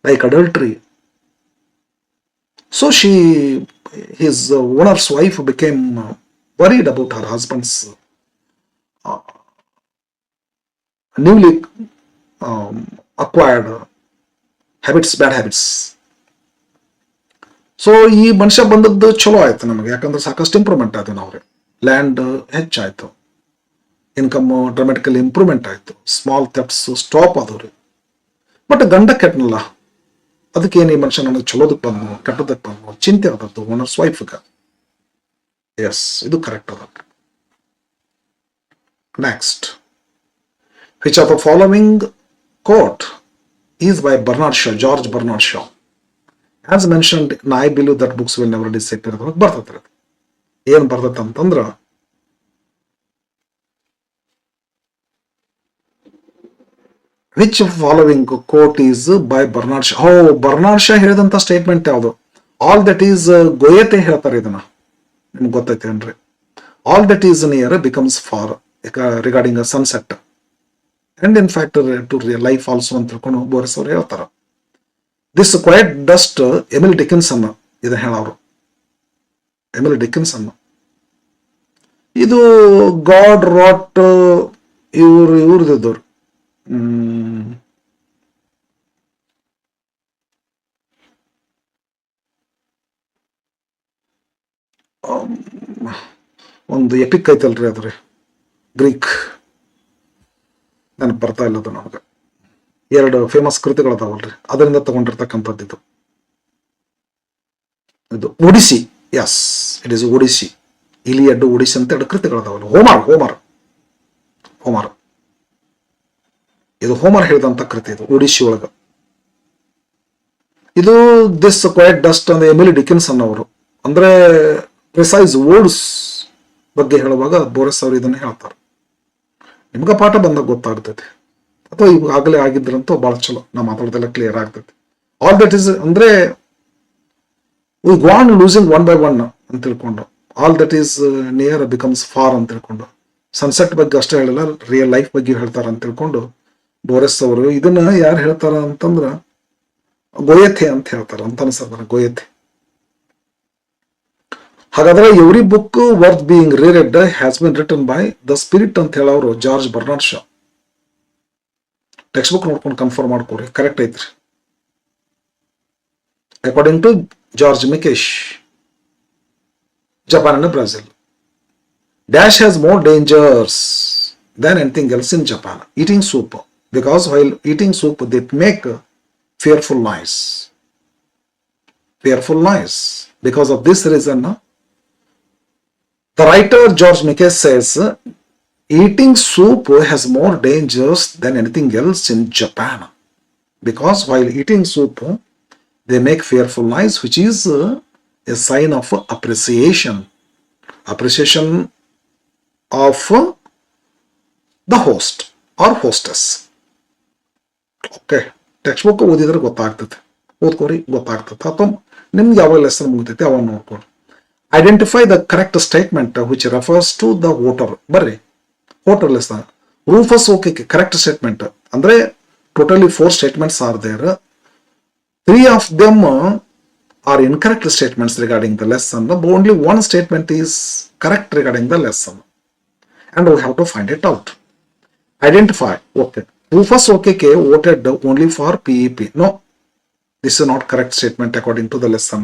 like adultery. So his owner's wife became worried about her husband's newly acquired bad habits. So ಈ ಮನುಷ್ಯ ಬಂದದ್ದು ಚಲೋ ಆಯ್ತು ನಮಗೆ, ಯಾಕಂದ್ರೆ ಸಾಕಷ್ಟು improvement ಆಯ್ತು. ನಾವ್ರಿ land ಹೆಚ್ಚಾಯ್ತು, ಇನ್ಕಮ್ ಡ್ರಾಮ್ಯಾಟಿಕಲಿ ಇಂಪ್ರೂವ್ಮೆಂಟ್ ಆಯ್ತು, ಸ್ಮಾಲ್ ಥೆಫ್ಟ್ಸ್ ಸ್ಟಾಪ್ ಆದವ್ರಿ. ಬಟ್ ಗಂಡ ಕೆಟ್ಟನಲ್ಲ, ಅದಕ್ಕೇನು ಈ ಮನುಷ್ಯ ನನಗೆ ಚಲೋದಕ್ಕೆ ಬಂದು ಕೆಟ್ಟದಕ್ಕೆ ಬಂದು ಚಿಂತೆ ಆದದ್ದು ಓನರ್ಸ್ ವೈಫ್ಗೆ. ಎಸ್, ಇದು ಕರೆಕ್ಟ್ ಅದ. Next, which of the following quote is by Bernard Shaw, George Bernard Shaw. As mentioned, I believe that books will never disappear. ಬರ್ತೈತ್ರಿ. ಏನ್ ಬರ್ತೈತೆ ಅಂತಂದ್ರ, which following quote is by Bernard Shaw. Bernard Shaw ಹೇಳಿದಂತ statement ಯಾವುದು? All that is ಗೋಯತೆ ಹೇಳ್ತಾರೆ ಇದನ್ನ, ನಿಮ್ಗೆ ಗೊತ್ತೈತೆ ಏನ್ರಿ? All that is near becomes far regarding a sunset and in fact to life also ಅಂತ ತಿಳ್ಕೊಂಡು ಬೋರಿಸ್ ಅವ್ರು ಹೇಳ್ತಾರ. This quiet dust Emily Dickinson ಇದನ್ನ ಹೇಳೋರು. ಎಮಿಲ್ ಡಿಕಿನ್ಸನ್ ಇದು ಗಾಡ್ ರಾಟ್ ಇವ್ರದಿದ್ದವ್ರು. ಒಂದು ಎಪಿಕ್ ಐತಲ್ರಿ ಅದ್ರಿ, ಗ್ರೀಕ್, ನೆನಪು ಬರ್ತಾ ಇಲ್ಲದು ನಮ್ಗೆ. 2 ಫೇಮಸ್ ಕೃತಿಗಳದಾವಲ್ರಿ, ಅದರಿಂದ ತಗೊಂಡಿರ್ತಕ್ಕಂಥದ್ದು ಇದು Odyssey. Yes, it is Odyssey. Iliad, Odyssey ಅಂತ 2 ಕೃತಿಗಳದಾವಲ್ಲ. ಹೋಮರ್ ಇದು ಹೋಮರ್ ಹೇಳಿದಂತ ಕೃತಿ, ಇದು ಒಡಿಸಿ ಒಳಗ. ಇದು ದಿಸ್ ಕ್ವೈಟ್ ಡಸ್ಟ್ ಅಂದ್ರೆ ಎಮಿಲಿ ಡಿಕಿನ್ಸನ್ ಅವರು, ಅಂದ್ರೆ ಪ್ರಿಸೈಸ್ ವರ್ಡ್ಸ್ ಬಗ್ಗೆ ಹೇಳುವಾಗ ಬೋರಿಸ್ ಅವರು ಇದನ್ನ ಹೇಳ್ತಾರೆ. ನಿಮ್ಗ ಪಾಠ ಬಂದಾಗ ಗೊತ್ತಾಗ್ತೈತಿ, ಅಥವಾ ಈಗಾಗಲೇ ಆಗಿದ್ರಂತೂ ಬಹಳ ಚಲೋ, ನಾ ಮಾತಾಡೋದೆಲ್ಲ ಕ್ಲಿಯರ್ ಆಗ್ತೈತಿ. ಆಲ್ ದಟ್ ಈಸ್ ಅಂದ್ರೆ we go on losing one by one ಅಂತ ತಿಳ್ಕೊಂಡು, all that is near becomes for ಅಂತ ತಿಳ್ಕೊಂಡು, ಸನ್ಸೆಟ್ ಬಗ್ಗೆ ಅಷ್ಟೇ ಹೇಳಿಲ್ಲ, ರಿಯಲ್ ಲೈಫ್ ಬಗ್ಗೆ ಹೇಳ್ತಾರ ಅಂತ ತಿಳ್ಕೊಂಡು ಬೋರಿಸ್ ಅವರು ಇದನ್ನ ಯಾರು ಹೇಳ್ತಾರ ಅಂತಂದ್ರ ಗೋಯಥೆ ಅಂತ ಹೇಳ್ತಾರ ಅಂತ ಅನ್ಸದ, ಗೋಯಥೆ. ಹಾಗಾದ್ರೆ every book worth being reread has been written by the spirit ಅಂತ ಹೇಳೋರು George Bernard Shaw. Text book ನೋಡ್ಕೊಂಡು ಕನ್ಫರ್ಮ್ ಮಾಡ್ಕೊಡ್ರಿ, ಕರೆಕ್ಟ್ ಐತ್ರಿ. According to George Mikes, Japan and Brazil. Dash has more dangers than anything else in Japan. Eating soup, because while eating soup they make fearful noise. Because of this reason, the writer George Mickey says eating soup has more dangers than anything else in Japan. Because while eating soup, they make fearful noise, which is a sign of appreciation. Appreciation of the host or hostess. Okay text book ಓದಿದ್ರೆ ಗೊತ್ತಾಗ್ತದೆ, ಓದ್ಕೋರಿ ಗೊತ್ತಾಗ್ತದೆ. ಅಥವಾ ನಿಮ್ಗೆ ಯಾವ lesson ಮುಗಿತೈತೆ ಅವಾಗ ನೋಡ್ಕೊಡಿ. Identify the correct statement which refers to the voter. ಬರ್ರಿ voter lesson. Rufus okay correct statement ಅಂದ್ರೆ totally 4 statements are there. 3 of them are incorrect statements regarding the lesson. Only 1 statement is correct regarding the lesson, and we have to find it out. Identify. Okay. Rufus OKK voted only for PEP. No, this is not correct statement according to the lesson.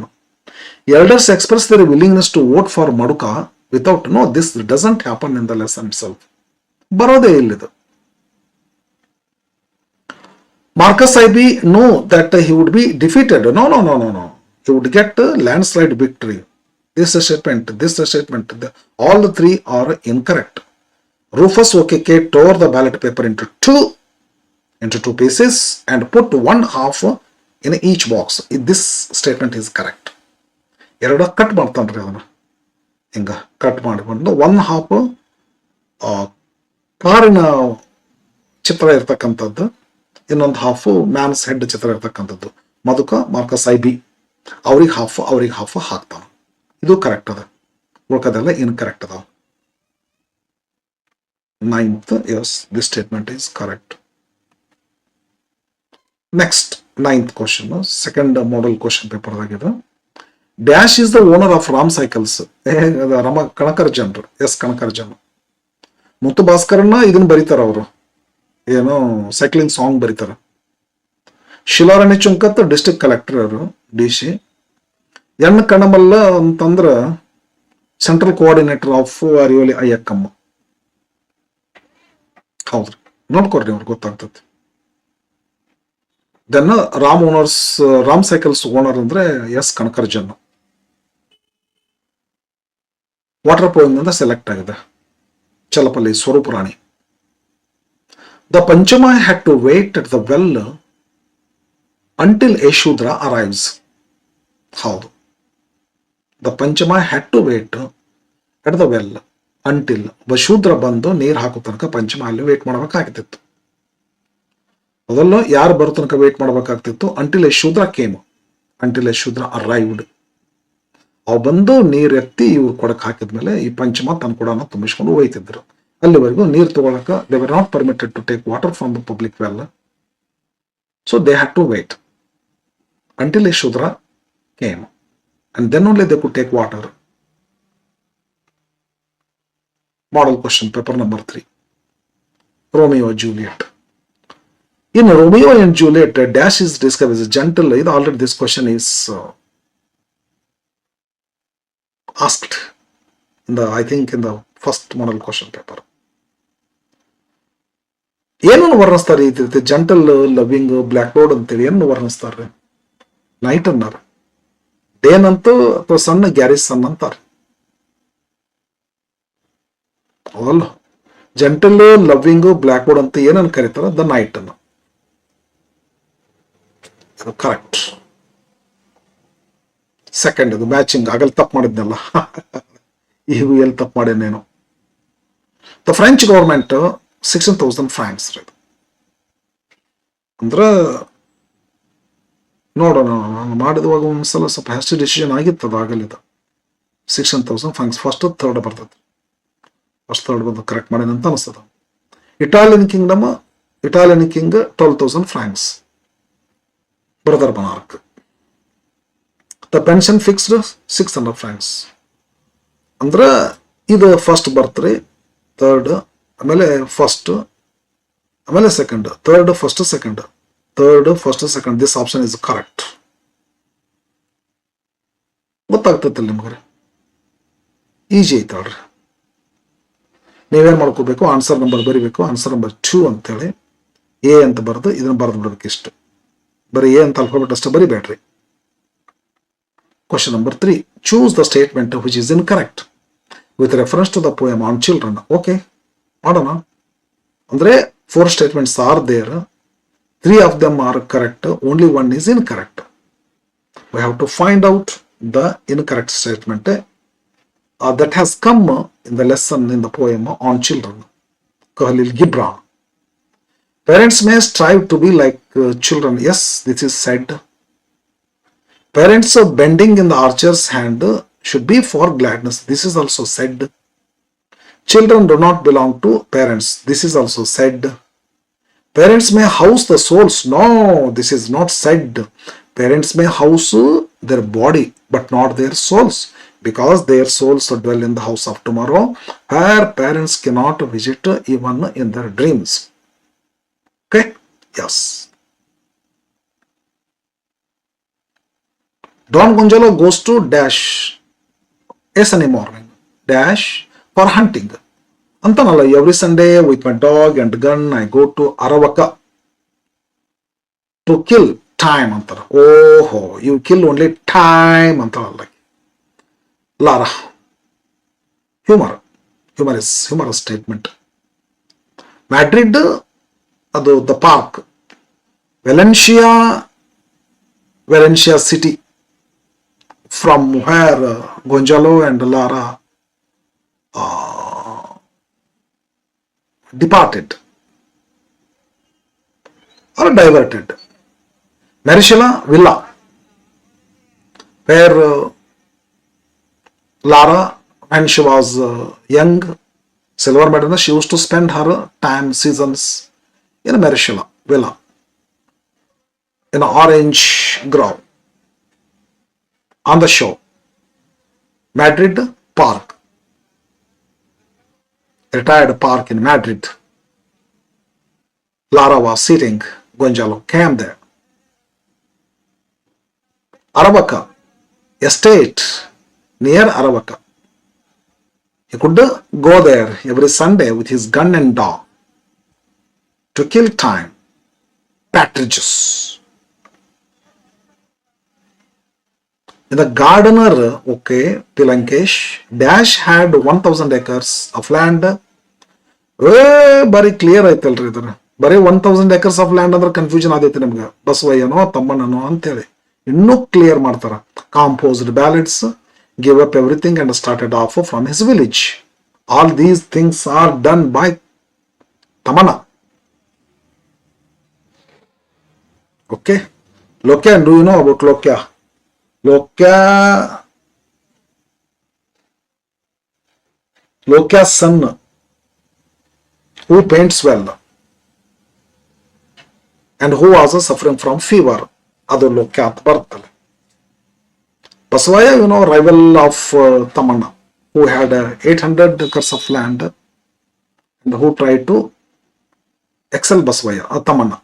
Elders express their willingness to vote for Maduka without. No, this doesn't happen in the lesson itself. Barode illidu. Marcus Ibe knew that he would be defeated. No. He would get a landslide victory. This statement. All the 3 are incorrect. Rufus OKK tore the ballot paper into two pieces and put 1/2 in each box. This statement is correct. ಎರಡು cut ಮಾಡ್ತಾನ್ರಿ ಅದನ್ನ ಹಿಂಗ cut ಮಾಡಿಕೊಂಡು 1/2 ಕಾರಿನ ಚಿತ್ರ ಇರ್ತಕ್ಕಂಥದ್ದು, ಇನ್ನೊಂದು 1/2 mans head ಚಿತ್ರ ಇರ್ತಕ್ಕಂಥದ್ದು. ಮಧುಕ Marcus IB ಅವ್ರಿಗೆ half ಹಾಕ್ತಾನ. ಇದು ಕರೆಕ್ಟ್ ಅದ, ಉಳ್ಕದೆಲ್ಲ ಇನ್ಕರೆಕ್ಟ್ ಅದಾವ. 9th, yes, this statement is correct. Next, 9th question, second model question paper agida. Dash is the owner of Ram Cycles. Rama Kanakarjan. Yes, Kanakarjan. Muthu Bhaskaranna ಇದನ್ನ ಬರೀತಾರ ಅವರು, ಏನೋ cycling song ಬರೀತಾರ. Shilarani Chunkath district collector ಅವರು DC. N Kannammal ಅಂತಂದ್ರ central coordinator of Arivoli Iyakkam. ಹೌದ್ರಿ, ನೋಡ್ಕೊಡ್ರಿ ಅವ್ರಿಗೆ ಗೊತ್ತಾಗ್ತದೆ. ದೆನ್ ರಾಮ್ ಸೈಕಲ್ಸ್ ಓನರ್ ಅಂದ್ರೆ ಎಸ್ ಕನಕರ್ಜನ್. ವಾಟರ್ ಪೋಯಿಮ್ ಇಂದ ಸೆಲೆಕ್ಟ್ ಆಗಿದೆ. Chalapalli Swarupa Rani. The Panchama had to wait at the well until Shudra arrives. ಹೌದು, the Panchama had to wait at the well until Shudra ಬಂದು ನೀರು ಹಾಕೋ ತನಕ ಪಂಚಮ ಅಲ್ಲಿ ವೇಟ್ ಮಾಡಬೇಕಾಗ್ತಿತ್ತು. ಅದಲ್ಲ, ಯಾರು ಬರೋ ತನಕ ವೇಟ್ ಮಾಡಬೇಕಾಗ್ತಿತ್ತು? Until Shudra came, until Shudra arrived. ಅವು ಬಂದು ನೀರು ಎತ್ತಿ ಇವ್ರು ಕೊಡಕ್ ಹಾಕಿದ್ಮೇಲೆ ಈ ಪಂಚಮ ತನ್ನ ಕೊಡನ ತುಂಬಿಸ್ಕೊಂಡು ಹೋಯ್ತಿದ್ರು. ಅಲ್ಲಿವರೆಗೂ ನೀರು ತಗೊಳಕ they were not permitted to take water from the public well. So they had to wait until Shudra came and then only they could take water. Model question, paper number 3. Romeo and Juliet. In Romeo and Juliet, Dash is described as a gentle. Already this question is asked in the first model question paper. ಏನನ್ನು ವರ್ಣಿಸ್ತಾರೆ ಈ ರೀತಿ? Gentle, loving, black board ಅಂತೇಳಿ ಏನು ವರ್ಣಿಸ್ತಾರೆ? Night ಅನ್ನಾರ, ಡೇನಂತೂ ಅಥವಾ ಸಣ್ಣ garage ಸಣ್ಣ ಅಂತಾರೆ. ಅವಲ್ಲ, ಜೆಂಟಲ್, ಲವ್ವಿಂಗ್, ಬ್ಲ್ಯಾಕ್ ಬೋರ್ಡ್ ಅಂತ ಏನನ್ನು ಕರೀತಾರ? ದ ನೈಟ್ ಅನ್ನು. ಕರೆಕ್ಟ್. ಸೆಕೆಂಡ್ ಇದು ಮ್ಯಾಚಿಂಗ್. ಆಗಲ್ಲಿ ತಪ್ಪು ಮಾಡಿದ್ನಲ್ಲ, ಈಗ ಎಲ್ಲಿ ತಪ್ಪು ಮಾಡೇನೇನು. ದ ಫ್ರೆಂಚ್ ಗವರ್ಮೆಂಟ್ 16,000 francs ಅಂದ್ರೆ ನೋಡೋಣ, ನಾನು ಮಾಡಿದವಾಗ ಒಂದ್ಸಲ ಸ್ವಲ್ಪ ಹ್ಯಾಸ್ಟಿ ಡಿಸಿಷನ್ ಆಗಿತ್ತು. ಆಗಲಿದ 16,000 francs ಫಸ್ಟ್ ಥರ್ಡ್ ಬರ್ತದೆ. ಫಸ್ಟ್ ಥರ್ಡ್ ಬಂದು ಕರೆಕ್ಟ್ ಮಾಡೇನ ಅಂತ ಅನಿಸ್ತದ. Italian king 12,000 francs. ಬ್ರದರ್ ಬನಾರ್ಕ್. The pension fixed 600 francs. ಅಂದ್ರೆ ಇದು ಫಸ್ಟ್ ಬರ್ತ್ರಿ, ಥರ್ಡ್, ಆಮೇಲೆ ಫಸ್ಟ್, ಆಮೇಲೆ second, third, first, second, third, first, second. This option is correct. ಗೊತ್ತಾಗ್ತೈತಲ್ಲ ನಿಮ್ಗೆ? ಈಜಿ ಐತಲ್ರಿ. ನೀವೇನ್ ಮಾಡ್ಕೋಬೇಕು? ಆನ್ಸರ್ ನಂಬರ್ ಬರಿಬೇಕು. ಆನ್ಸರ್ ನಂಬರ್ 2 ಅಂತೇಳಿ ಎ ಅಂತ ಬರೆದು ಇದನ್ನ ಬರೆದು ಬಿಡ್ಬೇಕು. ಇಷ್ಟು ಬರೀ ಎ ಅಂತ ಅಲ್ಫಾಬೆಟ್ ಅಷ್ಟೇ ಬರಿಬೇಡ್ರಿ. Question number 3. Choose the statement which is incorrect with reference to the poem on children. Okay, ಮಾಡೋಣ. ಅಂದರೆ 4 statements are there. 3 of them are correct. Only one is incorrect. We have to find out the incorrect statement that has come in the lesson in the poem on children. Khalil Gibran. Parents may strive to be like children. Yes, this is said. Parents bending in the archer's hand should be for gladness. This is also said. Children do not belong to parents. This is also said. Parents may house the souls. No, this is not said. Parents may house their body, but not their souls, because their souls dwell in the house of tomorrow, where parents cannot visit even in their dreams. Okay? Yes. Don Gonzalo goes to dash a sunny morning. Dash for hunting. Antanala, every Sunday with my dog and gun, I go to Aravaka to kill time. Antara. Oh, you kill only time. Antara. Like Lara. Humorous statement. Madrid, adu the park. Valencia city, from where Gonzalo and Lara departed or diverted. Maricela Villa, where Lara, when she was young, silver medal, she used to spend her time, seasons in Maricela Villa, in an orange grove on the shore. Madrid park, retired park in Madrid. Lara was sitting. Gonzalo came there. Aravaka estate near Aravaka. He could go there every Sunday with his gun and dog to kill time. Partridges. In the gardener, okay, Pilankesh, Dash had 1000 acres of land. Very clear ಆಯ್ತಲ್ರಿ ಇದರ. ಬರೀ 1000 acres of land ಅಂದ್ರೆ confusion ಆಗೈತೆ ನಿಮ್ಗೆ. ಬಸವಯ್ಯನೋ ತಮ್ಮಣ್ಣನೋ ಅಂತೇಳಿ ಇನ್ನೂ clear ಮಾಡ್ತಾರ. Composed ballads, gave up everything and started off from his village. All these things are done by Tamanna. Okay. Lokya, do you know about Lokya? Lokya's son, who paints well and who was suffering from fever. Adu Lokya anta bartale. Basavaya, rival of Tamanna, who had 800 acres of land and who tried to excel Basavaya, Tamanna.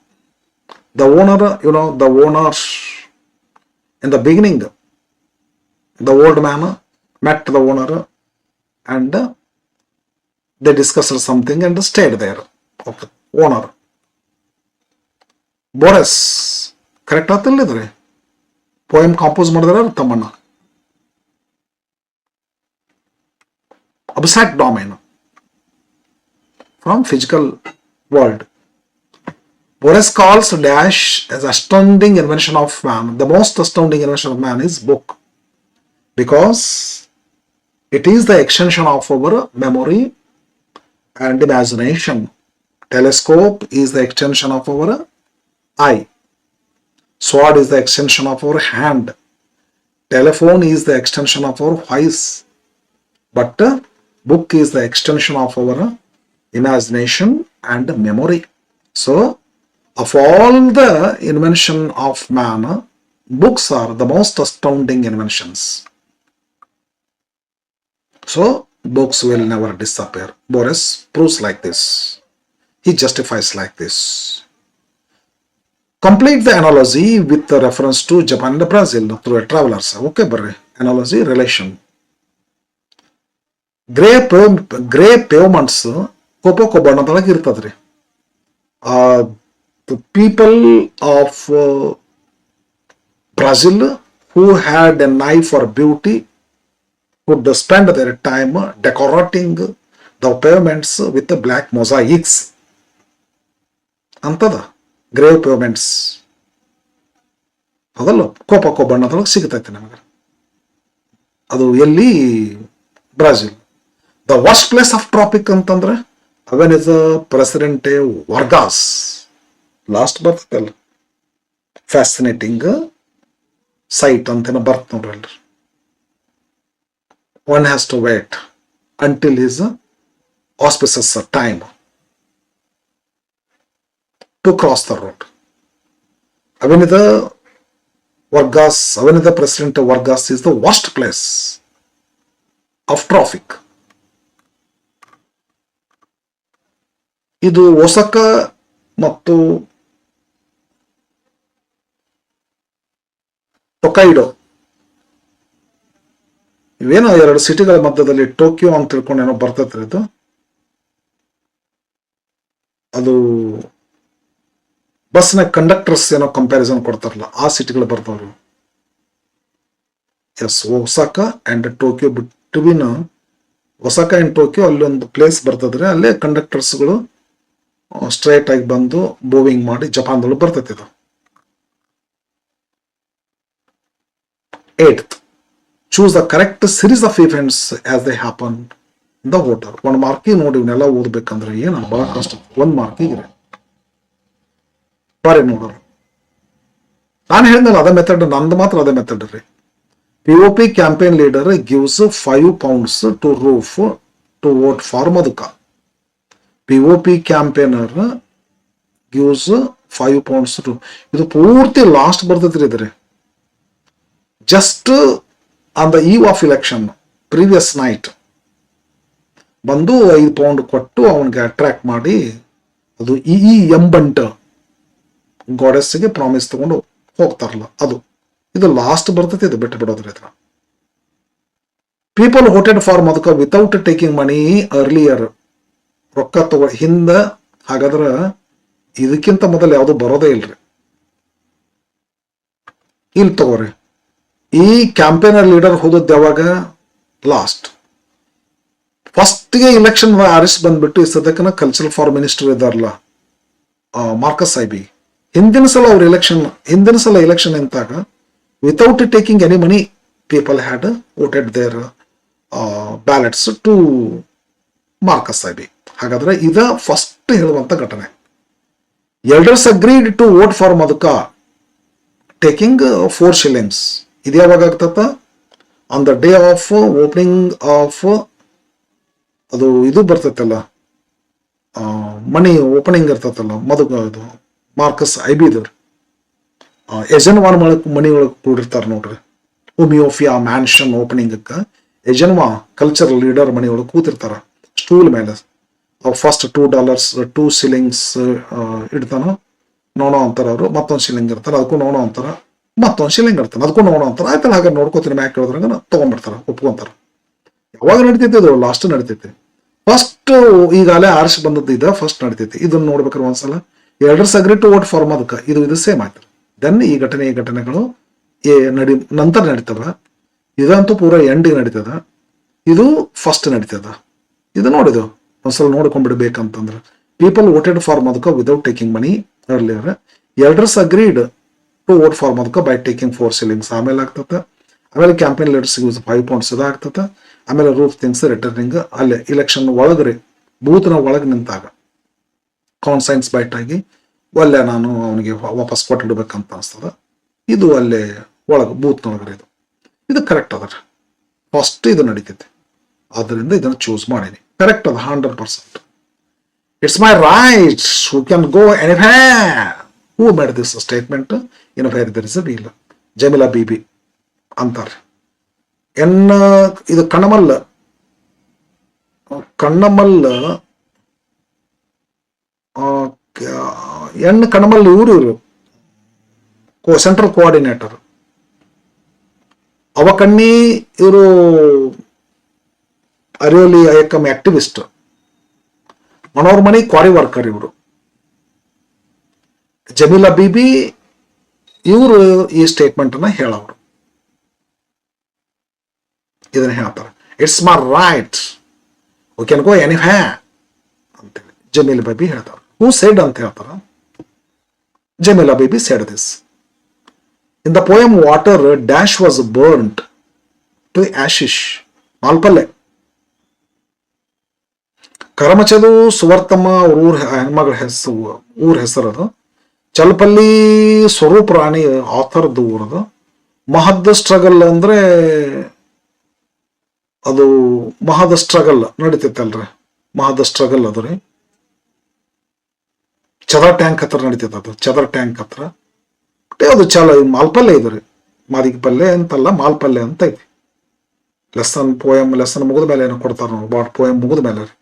The owner, in the beginning, the old man met the owner and they discussed something and stayed there. Okay. Owner. Boris. Correct ಆತಲ್ಲಿದ್ರೆ poem compose ಮಾಡಿದಾರ Thammanna. Abstract domain from physical world. Boris calls Dash as astounding invention of man. The most astounding invention of man is book, because it is the extension of our memory and imagination. Telescope is the extension of our eye. Sword is the extension of our hand. Telephone is the extension of our voice. But book is the extension of our imagination and memory. So, of all the invention of man, books are the most astounding inventions. So, books will never disappear. Boris proves like this. He justifies like this. Complete the analogy with the reference to Japan and Brazil through a travelers. Okay, barre. Analogy, relation. Grey pavements, Kopoko ಬಣ್ಣದೊಳಗೆ ಇರ್ತದ್ರಿ. The people of Brazil who had an eye for beauty would spend their time decorating the pavements with black mosaics ಅಂತದ grave ಪೇವ್ಮೆಂಟ್ಸ್ ಅದಲ್ಲ ಕೋಪ ಬಣ್ಣದೊಳಗೆ ಸಿಗ್ತೈತೆ ನಮಗೆ. ಅದು ಎಲ್ಲಿ? Brazil. The worst place of tropic ಅಂತಂದ್ರೆ avenue is Presidente Vargas. Last ಬರ್ತೈತಲ್ಲ, fascinating sight ಅಂತೇನೋ ಬರ್ತ ನೋಡ್ರಿ. One has to wait until his auspicious time to cross the road. Avenida Vargas, Avenida President Vargas is the worst place of traffic. ಇದು Osaka ಮತ್ತು ಟೊಕೈಡೋ ಇವೇನೋ ಎರಡು ಸಿಟಿಗಳ ಮಧ್ಯದಲ್ಲಿ Tokyo ಅಂತ ತಿಳ್ಕೊಂಡು ಏನೋ ಬರ್ತೈತ್ರಿ ಇದು. ಅದು ಬಸ್ನ ಕಂಡಕ್ಟರ್ಸ್ ಏನೋ ಕಂಪ್ಯಾರಿಸನ್ ಕೊಡ್ತಾರಲ್ಲ, ಆ ಸಿಟಿಗಳು ಬರ್ತಾವ್ರಿ. Yes, Osaka and Tokyo between Osaka and Tokyo ಅಲ್ಲಿ ಒಂದು ಪ್ಲೇಸ್ ಬರ್ತದ್ರಿ. ಅಲ್ಲೇ ಕಂಡಕ್ಟರ್ಸ್ಗಳು ಸ್ಟ್ರೈಟ್ ಆಗಿ ಬಂದು ಮೂವಿಂಗ್ ಮಾಡಿ ಜಪಾನ್ದೊಳಗೆ ಬರ್ತೈತಿ ಇದು. 8th, choose the correct series of events as they happen in the water. ಒಂದು ಮಾರ್ಕಿಗೆ ನೋಡಿ ಇವನ್ನೆಲ್ಲ ಓದ್ಬೇಕಂದ್ರೆ ಏನು ಬಹಳ ಕಷ್ಟ. ಒಂದು ಮಾರ್ಕಿಗೆ ಬಾರಿ ನೋಡೋರು. ನಾನು ಹೇಳಿದ್ನಲ್ಲ ಅದೇ ಮೆಥಡ್, ನಂದು ಮಾತ್ರ ಅದೇ ಮೆಥಡ್ ರೀ. POP campaign leader gives 5 pounds to roof to vote for Madhuka. POP campaigner gives 5 pounds to, ಇದು ಪೂರ್ತಿ ಲಾಸ್ಟ್ ಬರ್ತೈತ್ರಿ ಇದ್ರಿ. Just on the eve of election previous night ಬಂದು 5 pound ಕೊಟ್ಟು ಅವನಿಗೆ ಅಟ್ರಾಕ್ಟ್ ಮಾಡಿ, ಅದು ಈ ಎಂಬಂಟ ಗಾಡೆಸ್ಗೆ ಪ್ರಾಮಿಸ್ ತಗೊಂಡು ಹೋಗ್ತಾರಲ್ಲ ಅದು. ಇದು ಲಾಸ್ಟ್ ಬರ್ತೈತಿ, ಇದು ಬಿಟ್ಟು ಬಿಡೋದ್ರಿ. ಇದ್ರ people voted for Maduka without taking money earlier. ರೊಕ್ಕ ತಗೋ ಹಿಂದ, ಹಾಗಾದ್ರೆ ಇದಕ್ಕಿಂತ ಮೊದಲು ಯಾವುದು ಬರೋದೇ ಇಲ್ರಿ. ಇಲ್ಲಿ ತಗೋರಿ, ಈ ಕ್ಯಾಂಪೇನರ್ ಲೀಡರ್ ಹೋದದ್ದು ಯಾವಾಗ? ಲಾಸ್ಟ್. ಫಸ್ಟ್ಗೆ ಇಲೆಕ್ಷನ್ ಆರಿಸ್ ಬಂದ್ಬಿಟ್ಟು ಈ ಸದ್ಯಕ್ಕನ ಕಲ್ಚರಲ್ ಫಾರ್ ಮಿನಿಸ್ಟರ್ ಇದ್ದಾರಲ್ಲ ಮಾರ್ಕಸ್ ಐಬಿ, ಹಿಂದಿನ ಸಲ ಎಲೆಕ್ಷನ್ ನಿಂತಾಗ without taking any money people had voted their ballots to Marcus Ibe. ಹಾಗಾದ್ರೆ ಇದ ಫಸ್ಟ್ ಹೇಳುವಂತ ಘಟನೆ. Elders agreed to vote for Maduka taking 4 shillings. ಇದು ಯಾವಾಗ ಆಗ್ತದ? On the day of opening of, ಅದು ಇದು ಬರ್ತೈತಲ್ಲ, ಮನಿ ಓಪನಿಂಗ್ ಇರ್ತೈತಲ್ಲ ಅದು ಮಾರ್ಕಸ್ ಐಬಿದವ್ರು ಯಜನ್ವಾನ ಮನಿ ಒಳಗೆ ಕೂಡಿರ್ತಾರ ನೋಡ್ರಿ. ಹೋಮಿಯೋಫಿಯಾ ಮ್ಯಾನ್ಷನ್ ಓಪನಿಂಗಕ್ಕ ಯಜನ್ವಾ ಕಲ್ಚರಲ್ ಲೀಡರ್ ಮನಿ ಒಳಗೆ ಕೂತಿರ್ತಾರ ಸ್ಟೂಲ್ ಮೇಲೆ. ಫಸ್ಟ್ $2 2 shillings ಇಡ್ತಾನೋ ನೋಡೋ ಅಂತಾರ ಅವರು. ಮತ್ತೊಂದು ಶಿಲ್ಲಿಂಗ್ ಇರ್ತಾರ, ಅದಕ್ಕೂ ನೋಡೋ ಅಂತಾರ. ಮತ್ತೊಂದು ಶಿಲ್ಲಿಂಗ್ ಇರ್ತಾನೆ, ಅದಕ್ಕೂ ನೋಡೋ ಅಂತಾರ. ಆಯ್ತಲ್ಲ, ಹಾಗೆ ನೋಡ್ಕೋತೀನಿ ಮ್ಯಾಕ್ ಕೇಳಿದ್ರಂಗ ತಗೊಂಡ್ಬಿಡ್ತಾರ, ಒಪ್ಕೊಂತಾರ. ಯಾವಾಗ ನಡಿತೈತಿ ಅದು? ಲಾಸ್ಟ್ ನಡಿತೈತಿ. ಫಸ್ಟ್ ಈಗಾಗಲೇ ಆರ್ಸ್ ಬಂದದ್ದು ಇದೆ, ಫಸ್ಟ್ ನಡಿತೈತಿ. ಇದನ್ನ ನೋಡ್ಬೇಕಾದ್ರೆ ಒಂದ್ಸಲ elders agree to vote for Maduka, ಇದು ಸೇಮ್ ಆಯ್ತು. ದೆನ್ ಈ ಘಟನೆಗಳು ನಂತರ ನಡೀತದ. ಇದಂತೂ ಪೂರ ಎಂಡಿಗೆ ನಡೀತದ, ಇದು ಫಸ್ಟ್ ನಡೀತದ. ಇದು ನೋಡಿದು ಒಂದ್ಸಲ ನೋಡ್ಕೊಂಡ್ಬಿಡ್ಬೇಕಂತಂದ್ರೆ, people voted for Maduka without taking money earlier. Elders agreed to vote for Maduka by taking 4 shillings. ಆಮೇಲೆ ಆಗ್ತದೆ. ಆಮೇಲೆ ಕ್ಯಾಂಪೇನ್ ಲೀಡರ್ಸ್ 5 pounds ಇದು ಆಗ್ತದೆ. ಆಮೇಲೆ ರೂಫ್ ಥಿಂಗ್ಸ್ ರಿಟರ್ನಿಂಗ್ ಅಲ್ಲೇ ಇಲೆಕ್ಷನ್ ಒಳಗ್ರಿ ಬೂತ್ನ ಒಳಗೆ ನಿಂತಾಗ ಕಾನ್ಸೈನ್ಸ್ ಬೈಟ್ ಆಗಿ ಒಳ್ಳೆ ನಾನು ಅವನಿಗೆ ವಾಪಸ್ ಕೊಟ್ಟಿಡ್ಬೇಕಂತ ಅನಿಸ್ತದ. ಇದು ಅಲ್ಲೇ ಒಳಗೆ ಬೂತ್ನೊಳಗ್ರಿ. ಇದು ಕರೆಕ್ಟ್ ಅದ. ಫಸ್ಟ್ ಇದು ನಡೀತೈತಿ, ಆದ್ದರಿಂದ ಇದನ್ನು ಚೂಸ್ ಮಾಡೀನಿ. ಕರೆಕ್ಟ್ ಅದ 100%. It's my rights who can go anywhere. Who made this statement in where there is a deal? Jamila Bibi ಅಂತಾರೆ. ಇದು ಕಣ್ಣಮಲ್ಲ ಕಣ್ಣಮಲ್ ಇವರು ಸೆಂಟ್ರಲ್ ಕೋಆರ್ಡಿನೇಟರ್. ಅವಕಣ್ಣಿ ಇವರು ಅರಿಯೋಲಿ ಐಕಮ್ activist. Manohar Mani quarry worker ಇವರು. ಜಮೀಲಾ ಬೀಬಿ ಇವರು ಈ ಸ್ಟೇಟ್ಮೆಂಟ್ ಅನ್ನ ಹೇಳೋರು. ಇದನ್ನ ಹೇಳ್ತಾರೆ, it's my right we can go anywhere ಅಂತೇಳಿ ಜಮೀಲ್ ಬೇಬಿ ಹೇಳ್ತಾರೆ. ಹೂ ಸೆಡ್ ಅಂತ ಹೇಳ್ತಾರ. Jamila Bibi said this. In the poem water dash was burned to ashes. Malapalle. Karamchedu Suvarthamma ಅವ್ರ ಹೆಣ್ಮಗಳ ಊರ ಹೆಸರದು. ಚಲ್ಪಲ್ಲಿ ಸ್ವರೂಪ್ ರಾಣಿ ಆಥರ್ದು ಊರದು. ಮಹದ್ ಸ್ಟ್ರಗಲ್ ಅಂದ್ರೆ ಅದು ಮಹದ ಸ್ಟ್ರಗಲ್ ನಡೀತೈತಲ್ರಿ, ಮಹದ ಸ್ಟ್ರಗಲ್ ಅದು ರೀ. ಚದರ್ ಟ್ಯಾಂಕ್ ಹತ್ರ ನಡೀತೈತೆ ಅದು, ಚದರ್ ಟ್ಯಾಂಕ್ ಹತ್ರ. ಅದು ಮಾಲ್ಪಲ್ಲೆ ಇದು ರೀ, ಮಾದಿಗೆ ಪಲ್ಲೆ ಅಂತಲ್ಲ, ಮಾಲ್ಪಲ್ಲೆ ಅಂತ ಐತಿ. ಲೆಸನ್ ಮುಗಿದ ಮೇಲೆ ಏನೋ ಕೊಡ್ತಾರ ನೋಡಿ, ಪೋಯಮ್ ಮುಗಿದ ಮೇಲೆ ರೀ.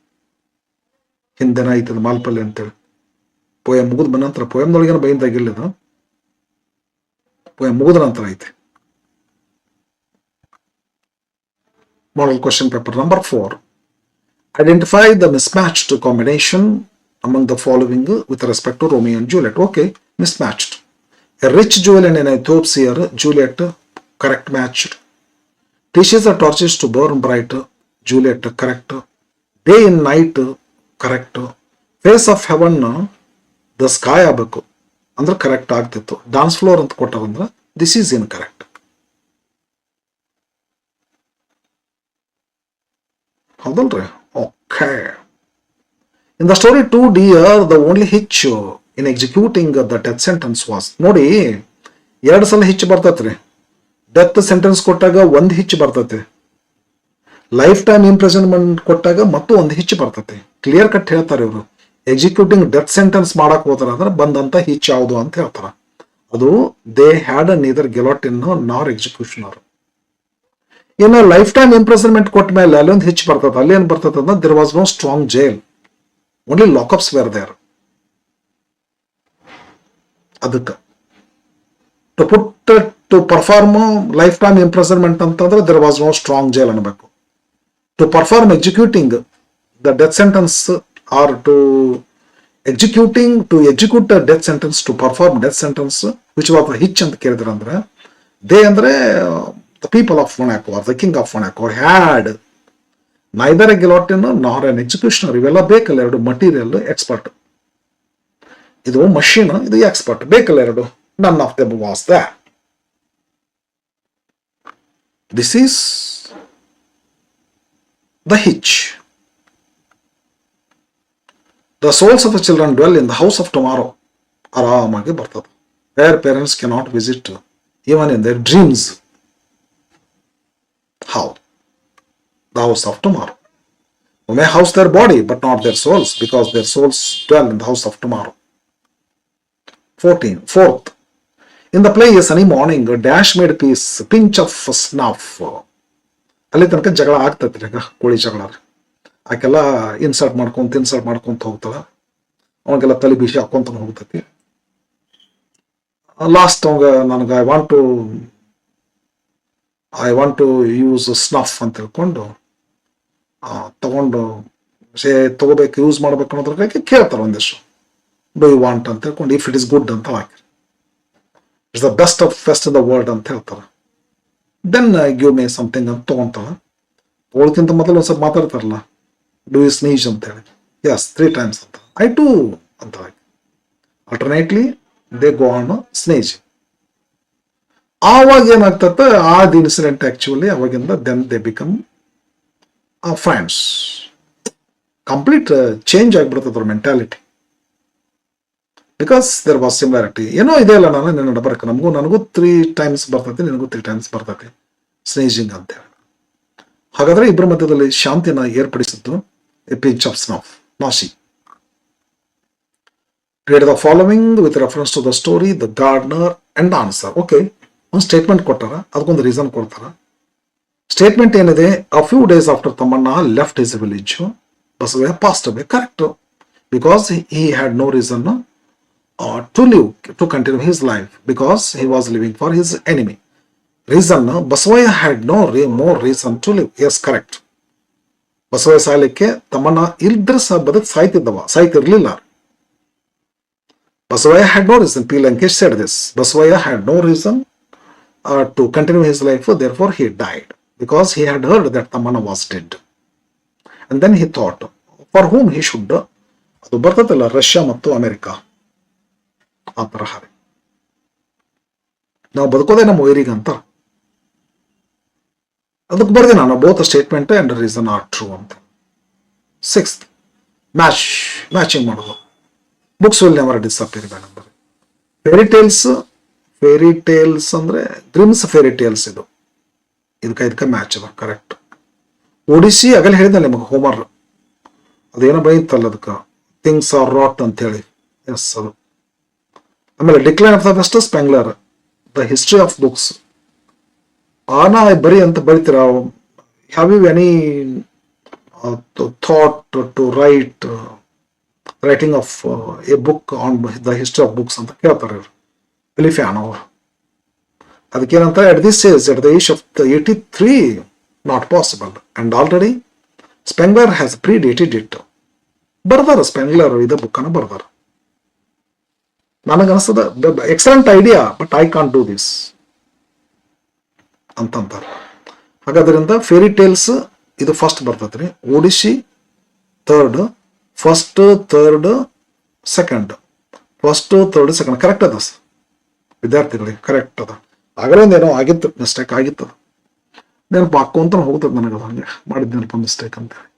ಹಿಂದೆನ ಐತದ ಮಾಲ್ಪಲ್ಲೆ ಅಂತೇಳಿ. ಪೋಯಮ್ ಮುಗಿದ ನಂತರ, ಪೋಯಮ್ದೊಳಗೇನು ಬೈಂದಾಗಿಲ್ಲ ಇದು, ಪೋಯಮ್ ಮುಗಿದ ನಂತರ ಐತಿ. Model question paper number 4. Identify the mismatched combination among the following with respect to Romeo and Juliet. Okay, mismatched. A rich jewel and an Ethiopian Juliet, correct matched. Teaches the torches to burn bright, Juliet, correct. Day and night, correct. Face of heaven, the sky ಆಗಬೇಕು ಅಂದ್ರೆ correct ಆಗ್ತಿತ್ತು. Dance floor ಅಂತ ಕೊಟ್ಟಾರಂದ್ರೆ this is incorrect. ಹೌದಲ್ರಿ? Okay. In the story 2 dear, the only hitch in executing the death sentence was. ನೋಡಿ, 2 ಸಲ hitch ಬರ್ತೈತ್ರಿ. Death sentence ಕೊಟ್ಟಾಗ ಒಂದು ಹಿಚ್ ಬರ್ತೈತಿ, ಲೈಫ್ ಟೈಮ್ ಇಂಪ್ರಿಸನ್ಮೆಂಟ್ ಕೊಟ್ಟಾಗ ಮತ್ತು ಒಂದು ಹಿಚ್ ಬರ್ತೈತಿ. ಕ್ಲಿಯರ್ ಕಟ್ ಹೇಳ್ತಾರೆ ಇವರು. ಎಕ್ಸಿಕ್ಯೂಟಿಂಗ್ ಡೆತ್ ಸೆಂಟೆನ್ಸ್ ಮಾಡಕ್ ಹೋತಾರ ಅಂದ್ರೆ ಬಂದಂತ ಹಿಚ್ ಯಾವುದು ಅಂತ ಹೇಳ್ತಾರ. ಅದು ದೇ ಹ್ಯಾಡ್ ನೀದರ್ ಗೆಲಾಟಿನ್ ನಾರ್ ಎಕ್ಸಿಕ್ಯೂಷನರ್. ಇನ್ನು ಲೈಫ್ ಟೈಮ್ ಇಂಪ್ರಿಸನ್ಮೆಂಟ್ ಕೊಟ್ಟ ಮೇಲೆ ಅಲ್ಲಿ ಒಂದು ಹಿಚ್ ಬರ್ತದೆ. ಅಲ್ಲಿ ಏನ್ ಬರ್ತದೆ ಅಂದ್ರೆ there was no strong jail, only lockups were there. ಅದಕ್ಕೆ to perform life time imprisonment ಅಂತಂದ್ರೆ there was no strong jail ಅನ್ಬೇಕು. To perform executing the death sentence or to execute death sentence, to perform death sentence which was the hitch ಅಂತ ಕೇಳಿದ್ರ ಅಂದ್ರೆ they ಅಂದ್ರೆ the people of Monaco or the king of Monaco had neither a guillotine nor an executioner. ಇವೆಲ್ಲ ಬೇಕಲ್ಲ ಎರಡು material. Expert ಇದು machine, ಇದು expert ಬೇಕಲ್ಲ ಎರಡು. none of them was there. This is the hitch. The souls of the children dwell in the house of tomorrow. ಆರಾಮಾಗಿ ಬರ್ತದೆ. Where parents cannot visit even in their dreams. How? The house of tomorrow. Who may house their body but not their souls, because their souls dwell in the house of tomorrow. 4th. In the play A Sunny Morning, a dash made peace, pinch of snuff. ಅಲ್ಲಿ ತನಕ ಜಗಳ ಆಗ್ತೈತ್ರಿ, ಕೋಳಿ ಜಗಳ. ಆಕೆಲ್ಲ insert ಮಾಡ್ಕೊಂತ ಹೋಗ್ತಾಳ. ಅವಾಗೆಲ್ಲ ತಲೆ ಬಿಸಿ ಹಾಕೊಂತ ಹೋಗ್ತೈತಿ. Last ಅವಾಗ ನನಗೆ I want to use snuff ಅಂತ ತಿಳ್ಕೊಂಡು ತಗೊಂಡು ತಗೋಬೇಕು, ಯೂಸ್ ಮಾಡ್ಬೇಕು ಅನ್ನೋದ್ರಾಗೆ ಕೇಳ್ತಾರೆ ಒಂದಿಷ್ಟು. ಡೂ ಯು ವಾಂಟ್ ಅಂತ ಹೇಳ್ಕೊಂಡು ಇಫ್ ಇಟ್ ಇಸ್ ಗುಡ್ ಅಂತ ಹಾಕಿ, it's the best of best in the world ಅಂತ ಹೇಳ್ತಾರೆ. ದೆನ್ ಗಿವ್ ಮೇ ಸಮಥಿಂಗ್ ಅಂತ ತಗೊಂತಾಳ. ತಗೊಳ್ಕಿಂತ ಮೊದಲು ಒಂದು ಸ್ವಲ್ಪ ಮಾತಾಡ್ತಾರಲ್ಲ, ಡೂ ಯು ಸ್ನೀಜ್ ಅಂತ ಹೇಳಿ, ಎಸ್ 3 times ಅಂತ, ಐ ಟು ಅಂತ ಹಾಕಿ. ಆಲ್ಟರ್ನೇಟ್ಲಿ ದೇ ಗೋ ಆನ್ ಸ್ನೇಜ್. ಆವಾಗ ಏನಾಗ್ತದೆ, ಆದ ಇನ್ಸಿಡೆಂಟ್ ಆಕ್ಚುಲಿ ಅವಾಗಿಂದ then they become friends. Complete change ಆಗಿಬಿಡ್ತದೆ ಅವ್ರ mentality, because there was similarity. ಏನೋ ಇದೆ ಅಲ್ಲ, ನಾನು ನಿನ್ನ ಬರಕ್ಕೆ ನನಗೂ 3 times ಬರ್ತೈತಿ, ನಿನಗೂ 3 times ಬರ್ತೈತಿ ಸ್ನೇಜಿಂಗ್ ಅಂತೇಳಿ. ಹಾಗಾದ್ರೆ ಇಬ್ಬರ ಮಧ್ಯದಲ್ಲಿ ಶಾಂತಿನ ಏರ್ಪಡಿಸಿದ್ದು ಎ ಪಿಂಚ್ ಆಫ್ ಸ್ನಫ್, ನಾಶಿ. Read the following with reference to the story, the gardener and the answer. Okay, ಒಂದು ಸ್ಟೇಟ್ಮೆಂಟ್ ಕೊಟ್ಟಾರ, ಅದಕ್ಕೊಂದು ರೀಸನ್ ಕೊಡ್ತಾರ. ಸ್ಟೇಟ್ಮೆಂಟ್ ಏನಿದೆ, a few days after Tammanna left his village, Basavayya passed away. Correct, because he had no reason to live, to continue his life, because he was living for his enemy. Reason, Basavayya had no more reason to live. Yes, correct. Basavayya ಸಾಯ್ಲಿಕ್ಕೆ ತಮ್ಮಣ್ಣ ಇಲ್ದ್ರೆ ಬದಕ್ ಸಾಯ್ತಿರ್ಲಿಲ್ಲ. Basavaya had no reason. P. Lankesh said this. Basavaya had no reason to continue his life, therefore he died, because he had heard that Tamanna was dead. And then he thought for whom he should, ಅದು ಬರ್ತದಲ್ಲ Russia ಮತ್ತು America ಆ ತರಹ ನಾವು ಬದುಕೋದೇ ನಮ್ಮ ವೈರಿಗೆ ಅಂತ. ಅದಕ್ಕೆ ಬರ್ದೆ ನಾನು both statement and reason are true ಅಂತ. ಸಿಕ್ಸ್ತ್, ಮ್ಯಾಚಿಂಗ್ ಮಾಡೋದು. ಬುಕ್ಸ್ ವಿಲ್ ನೆವರ್ ಡಿಸಪಿಯರ್ ಬೇಡಂದ್ರೆ ಫೇರಿ ಟೇಲ್ಸ್ ಅಂದ್ರೆ ಗ್ರಿಮ್ಸ್ ಫೇರಿ ಟೇಲ್ಸ್, ಇದಕ್ಕೆ ಮ್ಯಾಚ್ ಅದ ಕರೆಕ್ಟ್. ಒಡಿಸಿ ಆಗಲೇ ಹೇಳಿದ ನಿಮಗೆ ಹೋಮರ್ ಅದೇನೋ ಬೈತಲ್ಲ ಅದಕ್ಕೆ ಥಿಂಗ್ಸ್ ಆರ್ ರಾಟ್ ಅಂತ ಹೇಳಿ, ಎಸ್ ಅದು. ಆಮೇಲೆ decline of the best Spengler, the history of books. ಆನಾ ಬರಿ ಅಂತ ಬರಿತೀರ, have you any thought to writing of a book on the history of books ಅಂತ ಕೇಳ್ತಾರೆ ಫಿಲಿ ಫ್ಯಾನ್ ಅವರು. ಅದಕ್ಕೇನಂತ at this age, at the age of 83, not possible. And already Spengler has predated it. ಬರ್ದಾರ ಸ್ಪೆಂಗ್ಲರ್ ಇದ ಬುಕ್ಕನ್ನು ಬರ್ದಾರ. ನನಗನ್ಸ್ತದ excellent idea but I can't do this ಅಂತಂತಾರೆ. ಹಾಗಾದ್ರಿಂದ ಫೇರಿ ಟೇಲ್ಸ್ ಇದು ಫಸ್ಟ್ ಬರ್ತದ್ರಿ. Odyssey third, first third second, first third second correct ಅದ ವಿದ್ಯಾರ್ಥಿಗಳಿಗೆ, ಕರೆಕ್ಟ್ ಅದ. ಆಗಲೇ ಒಂದೇನೋ ಆಗಿತ್ತು, ಮಿಸ್ಟೇಕ್ ಆಗಿತ್ತು, ನೆನಪು ಹಾಕೊಂತ ಹೋಗ್ತದೆ ನನಗೆ, ಹಂಗೆ ಮಾಡಿದ್ದೇನಪ್ಪ ಮಿಸ್ಟೇಕ್ ಅಂತ ಹೇಳಿ.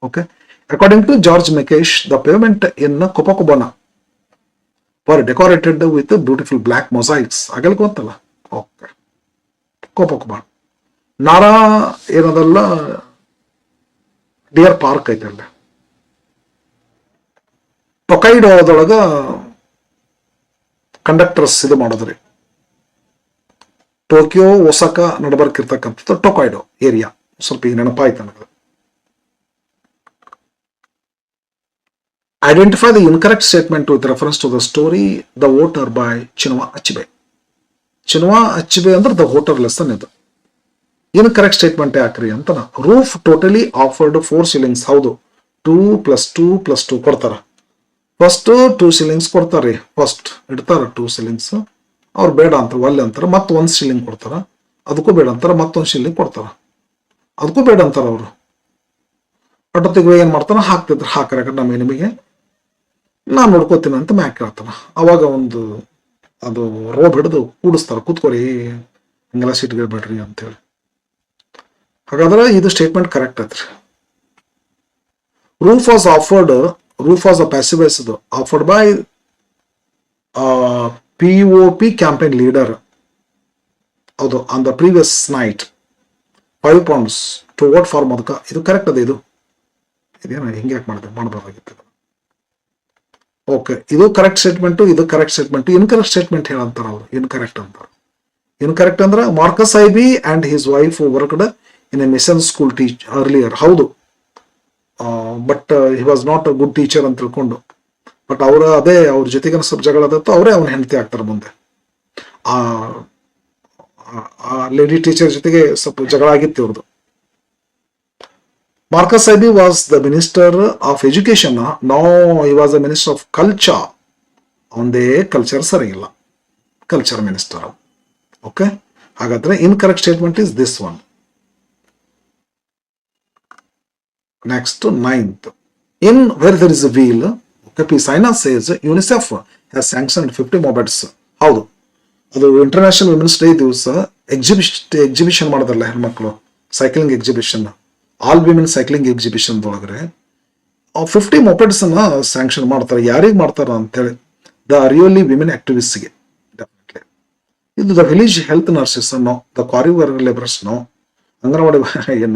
Okay, according to George Mikesh, the payment in Copacabana were decorated with beautiful black mosaics. ಆಗಲ್ಲ ಗೊತ್ತಲ್ಲ. ಓಕೆ, ಕೋಪಕೊಬಾನ್. ನಾರಾ ಏನದಲ್ಲ ಡಿಯರ್ ಪಾರ್ಕ್ ಐತಲ್ಲ, ಟೊಕೈಡೋದೊಳಗ ಕಂಡಕ್ಟರ್ಸ್ ಇದು ಮಾಡೋದ್ರಿ. ಟೋಕಿಯೋ ಒಸಾಕ ನಡಬರ್ಕಿರ್ತಕ್ಕಂಥದ್ದು ಟೊಕೈಡೋ ಏರಿಯಾ. ಸ್ವಲ್ಪ ಈಗ ನೆನಪಾಯ್ತು ನನಗೆ. Identify the incorrect statement with reference to the story The Voter by Chinua Achebe. Chinua Achebe ಅಂದ್ರೆ ದ ವೋಟರ್ ಲೆಸನ್ ಇದು. ಇನ್ಕರೆಕ್ಟ್ ಸ್ಟೇಟ್ಮೆಂಟ್ ಯಾಕ್ರಿ ಅಂತ. Roof totally offered 4 shillings. ಹೌದು, 2 + 2 + 2 ಕೊಡ್ತಾರ. ಫಸ್ಟ್ 2 shillings ಕೊಡ್ತಾರ್ರಿ, ಫಸ್ಟ್ ಇಡ್ತಾರ 2 shillings. ಅವ್ರು ಬೇಡ ಅಂತ ಒಲ್ಲೆ ಅಂತಾರ, ಮತ್ತ 1 shilling ಕೊಡ್ತಾರ. ಅದಕ್ಕೂ ಬೇಡ ಅಂತಾರ, ಮತ್ತೊಂದು ಶಿಲ್ಲಿಂಗ್ ಕೊಡ್ತಾರ. ಅದಕ್ಕೂ ಬೇಡ ಅಂತಾರ ಅವರು. ಅಟೊತ್ತಿಗೆ ಏನ್ ಮಾಡ್ತಾನ, ಹಾಕ್ತಿದ್ರು, ಹಾಕ್ರಾಕ ನಮ್ಮ ನಿಮಗೆ ನಾನು ನೋಡ್ಕೋತೀನಿ ಅಂತ ಮ್ಯಾಕ್ ಹೇಳ್ತಾನ. ಅವಾಗ ಒಂದು ಅದು ರೋಬ್ ಹಿಡಿದು ಕೂಡಿಸ್ತಾರ, ಕೂತ್ಕೊರಿ ಹಂಗೆಲ್ಲ ಸೀಟ್ಗೆ ಬೇಡ್ರಿ ಅಂತೇಳಿ. ಹಾಗಾದ್ರೆ ಇದು ಸ್ಟೇಟ್ಮೆಂಟ್ ಕರೆಕ್ಟ್ ಐತ್ರಿ. Rufe was a passive voice, offered by POP campaign leader. ಹೌದು, on the previous night 5 pounds to vote for ಮದಕ. ಇದು ಕರೆಕ್ಟ್ ಅದ. ಇದೇನ ಹಿಂಗೆ ಯಾಕೆ ಮಾಡಬಾರ್ದಾಗಿತ್ತು. ಓಕೆ, ಇದು ಕರೆಕ್ಟ್ ಸ್ಟೇಟ್ಮೆಂಟ್, ಇದು ಕರೆಕ್ಟ್ ಸ್ಟೇಟ್ಮೆಂಟ್. ಇನ್ಕರೆಕ್ಟ್ ಸ್ಟೇಟ್ಮೆಂಟ್ ಹೇಳಂತಾರ ಅವರು, ಇನ್ಕರೆಕ್ಟ್ ಅಂತಾರ. ಇನ್ಕರೆಕ್ಟ್ ಅಂದ್ರೆ Marcus Ibi and his wife worked in a mission school earlier. ಹೌದು, but he was not a good teacher ಅಂತ ತಿಳ್ಕೊಂಡು, ಬಟ್ ಅವ್ರ ಜೊತೆಗೆ ಸ್ವಲ್ಪ ಜಗಳ ಆದತ್ತು, ಅವರೇ ಅವನ ಹೆಂಡತಿ ಆಗ್ತಾರೆ ಮುಂದೆ. ಆ ಲೇಡಿ ಟೀಚರ್ ಜೊತೆಗೆ ಸ್ವಲ್ಪ ಜಗಳ ಆಗಿತ್ತು ಇವ್ರದ್ದು. Marcus Aibi was the Minister of Education. Now he was the Minister of Culture. ಒಂದೇ ಕಲ್ಚರ್ ಸರಿ ಇಲ್ಲ, ಕಲ್ಚರ್ ಮಿನಿಸ್ಟರ್. ಓಕೆ, ಹಾಗಾದ್ರೆ incorrect statement is this one. Next 9th. In where there is a wheel, P. Saina says UNICEF has sanctioned 50 mopeds. ಹೌದು, ಅದು international women's day ದಿವಸ exhibition ಮಾಡೋದಲ್ಲ ಹೆಣ್ಮಕ್ಳು, cycling exhibition, all women cycling exhibition ಒಳಗಡೆ 50 mopeds ಅನ್ನ sanction ಮಾಡ್ತಾರೆ. ಯಾರಿಗೆ ಮಾಡ್ತಾರ ಅಂತೇಳಿ, ದ ರಿಯಲಿ ವಿಮೆನ್ ಆಕ್ಟಿವಿಸ್ಟ್ಗೆ. ಡೆಫಿನೆಟ್ಲಿ ಇದು ದ ವಿಲೇಜ್ ಹೆಲ್ತ್ ನರ್ಸಸ್ ನೋ, ದ ಕ್ವಾರಿವರ್ ಲೇಬರ್ಸ್ ನೋ, ಅಂಗನವಾಡಿ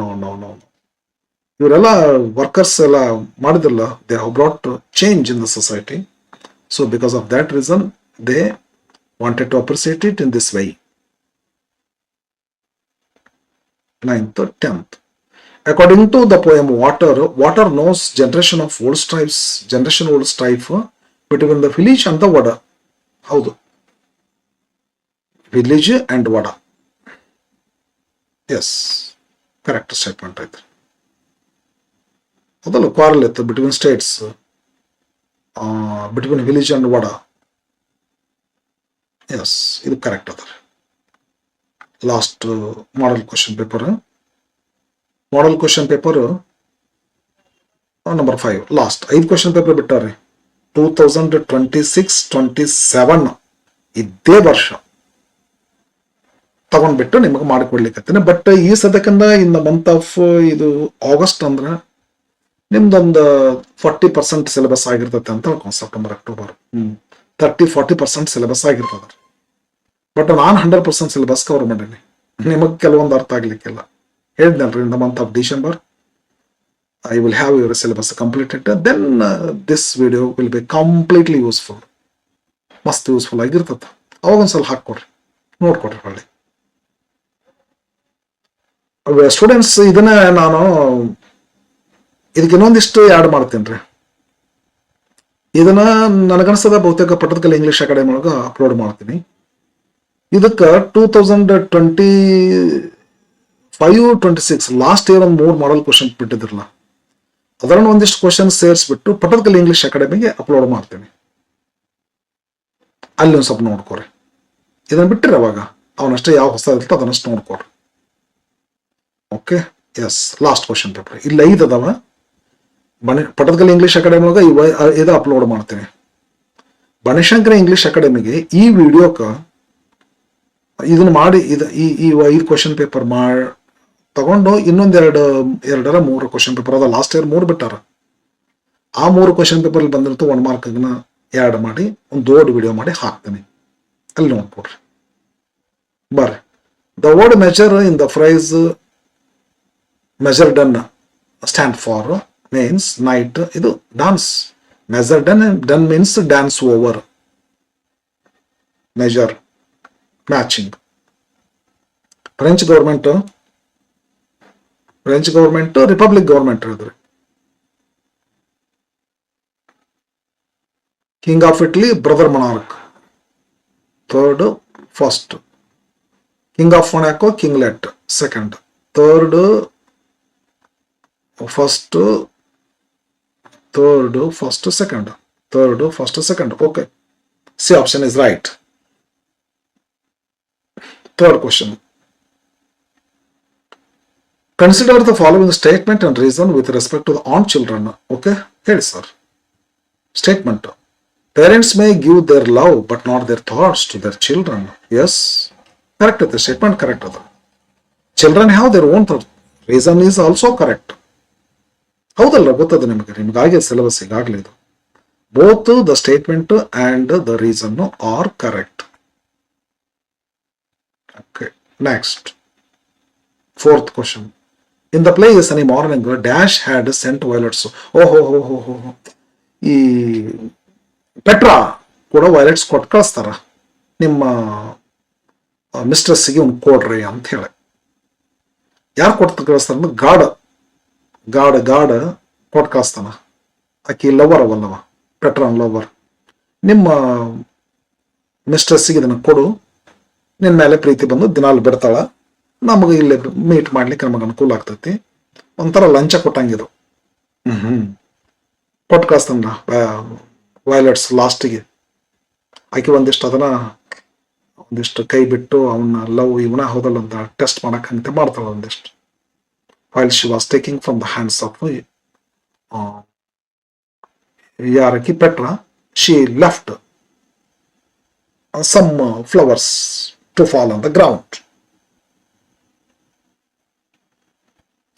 ನೋ, ಇವರೆಲ್ಲ ವರ್ಕರ್ಸ್ ಎಲ್ಲ ಮಾಡಿದ್ರಲ್ಲ, they have brought change in the society. So because of that reason they wanted to appreciate it in this way. 9th, 10th. According to the poem Water knows generation old strife between the village and the Vada. ಹೌದು, village and Vada. Yes, correct statement ಐತ್ರಿ. ಅದಲ್ಲ quarrel ಇತ್ತು between states, between village and Vada. Yes, ಇದು correct ಅದ. Last model question paper number 5 last 5 question paper ಬಿಟ್ಟಾರ್ರಿ 2026-27 ಇದೇ ವರ್ಷ ತಗೊಂಡ್ಬಿಟ್ಟು ನಿಮಗೆ ಮಾಡಿಕೊಡ್ಲಿಕ್ಕೆ. ಬಟ್ ಈ ಸದ್ಯಕ್ಕಿಂತ ಇನ್ ದ ಮಂತ್ ಆಫ್ ಇದು ಆಗಸ್ಟ್ ಅಂದ್ರೆ ನಿಮ್ದೊಂದು 40% ಸಿಲೆಬಸ್ ಆಗಿರ್ತೈತೆ ಅಂತ ಹೇಳ್ಕೊಂಡು ಸೆಪ್ಟೆಂಬರ್ ಅಕ್ಟೋಬರ್ 30-40% ಸಿಲೆಬಸ್ ಆಗಿರ್ತದ. ಬಟ್ ನಾನು 100% ಸಿಲೆಬಸ್ ಕವರ್ ಮಾಡೀನಿ. ನಿಮಗೆ ಕೆಲವೊಂದು ಅರ್ಥ ಆಗ್ಲಿಕ್ಕಿಲ್ಲ. ಹೇಳಿದ್ನಲ್ರಿ, ಇನ್ the month of December I will have your syllabus completed. Then this video will be completely useful. ಮಸ್ತ್ ಯೂಸ್ಫುಲ್ ಆಗಿರ್ತದೆ. ಅವಾಗ ಒಂದ್ಸಲ ಹಾಕ್ಕೊಡ್ರಿ, ನೋಡ್ಕೊಡ್ರಿ ಹೊಳ್ಳಿ. ಸ್ಟೂಡೆಂಟ್ಸ್ ಇದನ್ನ ನಾನು ಇದಕ್ಕೆ ಇನ್ನೊಂದಿಷ್ಟು ಆ್ಯಡ್ ಮಾಡ್ತೀನಿ ರೀ. ಇದನ್ನ ನನಗನ್ಸದ ಬಹುತೇಕ ಪಟ್ಟದಕಲ್ಲು ಇಂಗ್ಲಿಷ್ ಅಕಾಡೆಮಿ ಒಳಗೆ ಅಪ್ಲೋಡ್ ಮಾಡ್ತೀನಿ. ಇದಕ್ಕೆ 2025-26 ಲಾಸ್ಟ್ ಇಯರ್ ಒಂದು 3 ಮಾಡಲ್ ಕ್ವಶನ್ ಬಿಟ್ಟಿದ್ರಲ್ಲ, ಅದನ್ನು ಒಂದಿಷ್ಟು ಕ್ವಶನ್ ಸೇರಿಸ್ಬಿಟ್ಟು ಪಟ್ಟದಕಲ್ಲು ಇಂಗ್ಲಿಷ್ ಅಕಾಡೆಮಿಗೆ ಅಪ್ಲೋಡ್ ಮಾಡ್ತೀನಿ. ಅಲ್ಲಿ ಒಂದು ಸ್ವಲ್ಪ ನೋಡ್ಕೊರಿ. ಇದನ್ನ ಬಿಟ್ಟಿರಿ ಅವಾಗ ಅವನಷ್ಟೇ ಯಾವ ಹೊಸ ಇರ್ತೋ ಅದನ್ನಷ್ಟು ನೋಡ್ಕೊಡ್ರಿ. Okay, yes, last question paper ಇಲ್ಲಿ 5 ಅದಾವ. ಪಟ್ಟದಕಲ್ಲು ಇಂಗ್ಲಿಷ್ ಅಕಾಡೆಮಿ ಒಳಗೆ ಇದು ಅಪ್ಲೋಡ್ ಮಾಡ್ತೀನಿ. ಬನಶಂಕರಿ ಇಂಗ್ಲಿಷ್ ಅಕಾಡೆಮಿಗೆ ಈ ವಿಡಿಯೋಕ್ಕೆ ಇದನ್ನ ಮಾಡಿ ಈ 5 ಕ್ವಶನ್ ಪೇಪರ್ ತಗೊಂಡು ಇನ್ನೊಂದು 2-3 ಕ್ವಶನ್ ಪೇಪರ್ ಅದ. ಲಾಸ್ಟ್ ಇಯರ್ 3 ಬಿಟ್ಟಾರ. ಆ 3 ಕ್ವಶನ್ ಪೇಪರ್ ಬಂದಿರ್ತು 1 ಮಾರ್ಕ್ನ ಆ್ಯಡ್ ಮಾಡಿ ಒಂದು ದೊಡ್ಡ ವಿಡಿಯೋ ಮಾಡಿ ಹಾಕ್ತೀನಿ. ಅಲ್ಲಿ ನೋಡ್ಕೊಡ್ರಿ. ಬರ್ರಿ. The word measure in the phrase measure done stand for means night. ಇದು dance. Measure done means dance over. Measure matching. French government republic government ಹೇಳಿದ್ರಿ. King of Italy brother monarch. Third first. King of Monaco kinglet second. Third first second. Okay, C option is right. Third question. Consider the following statement and reason with respect to the own children. Okay, ಹೇಳಿ sir. Statement. Parents may give their love but not their thoughts to their children. Yes, correct. The statement correct. Children have their own thoughts. Reason is also correct. ಹೌದಲ್ಲ, ಗೊತ್ತದ ನಿಮಗಾಗೆ syllabus ಈಗಾಗಲೇ ಇದು. Both the statement and the reason are correct. Okay, next. Fourth question. In the play Sunny Morning, Dash had sent violets. ಈ Petra ಕೂಡ violets ಕೊಟ್ಟು ಕಳಿಸ್ತಾರ ನಿಮ್ಮ ಮಿಸ್ಟ್ರೆಸ್ಸಿಗೆ ಒಂದು ಕೊಡ್ರಿ ಅಂತ ಹೇಳಿ. ಯಾರು ಕೊಟ್ಟು ಕಳಿಸ್ತಾರ ಅಂದ್ರೆ ಗಾಡ್ ಕೊಟ್ಟು ಕಳಿಸ್ತಾನ. ಆಕಿ ಲವರ್ ಅವಲ್ಲವ, ಪೆಟ್ರಾನ್ ಲವರ್. ನಿಮ್ಮ ಮಿಸ್ಟ್ರೆಸ್ಸಿಗೆ ಇದನ್ನು ಕೊಡು, ನಿನ್ನ ಮೇಲೆ ಪ್ರೀತಿ ಬಂದು ದಿನಾಲು ಬಿಡ್ತಾಳ, ನಮಗೆ ಇಲ್ಲಿ ಮೀಟ್ ಮಾಡ್ಲಿಕ್ಕೆ ನಮಗೆ ಅನುಕೂಲ ಆಗ್ತೈತಿ. ಒಂಥರ ಲಂಚ ಕೊಟ್ಟಂಗಿದು. ಕೊಟ್ಟು ಕಳಿಸ್ತಾನ ವೈಲೆಟ್ಸ್ ಲಾಸ್ಟಿಗೆ. ಆಕೆ ಒಂದಿಷ್ಟು ಕೈ ಬಿಟ್ಟು ಅವನ್ನ ಲವ್ ಇವನ ಹೋದಲ್ಲ ಅಂತ ಟೆಸ್ಟ್ ಮಾಡಕ್ಕಂತೆ ಮಾಡ್ತಾಳ ಒಂದಿಷ್ಟು. While she was taking from the hands of ಯಾರಕಿ Petra, she left some flowers to fall on the ground.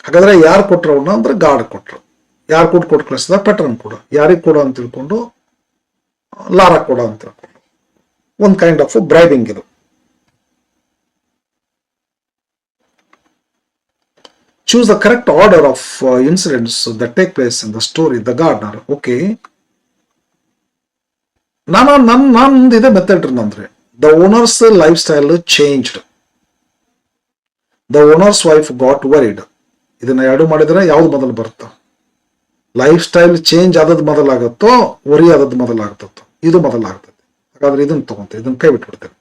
ಹಾಗಾದ್ರೆ ಯಾರು ಕೊಟ್ರು ಅವನ್ನ ಅಂದ್ರೆ ಗಾಡ್ ಕೊಟ್ರು. ಯಾರು ಕೊಟ್ಟು ಕಳಿಸಿದ ಪೆಟ್ರನ್ ಕೂಡ. ಯಾರಿಗೆ ಕೊಡು ಅಂತ ತಿಳ್ಕೊಂಡು ಲಾರಾ ಕೊಡ ಅಂತ ತಿಳ್ಕೊಂಡು ಒಂದು ಕೈಂಡ್ ಆಫ್ ಬ್ರೈಬಿಂಗ್ ಇದು. Choose the correct order of incidents that take place in the story The Gardener. Okay, ನಾನು ಇದೇ method ನಂದ್ರೆ. The owner's lifestyle changed. The owner's wife got worried. ಇದನ್ನ ಎರಡು ಮಾಡಿದ್ರೆ ಯಾವ್ದು ಮೊದಲು ಬರುತ್ತೋ? ಲೈಫ್ ಸ್ಟೈಲ್ ಚೇಂಜ್ ಆದದ್ದು ಮೊದಲಾಗುತ್ತೋ, ವರಿ ಆದದ್ದು ಮೊದಲಾಗುತ್ತೋ? ಇದು ಮೊದಲಾಗ್ತದೆ. ಹಾಗಾದ್ರೆ ಇದನ್ನ ತಗೊಂತೀವಿ, ಇದನ್ನ ಕೈ ಬಿಟ್ಬಿಡ್ತೇವೆ.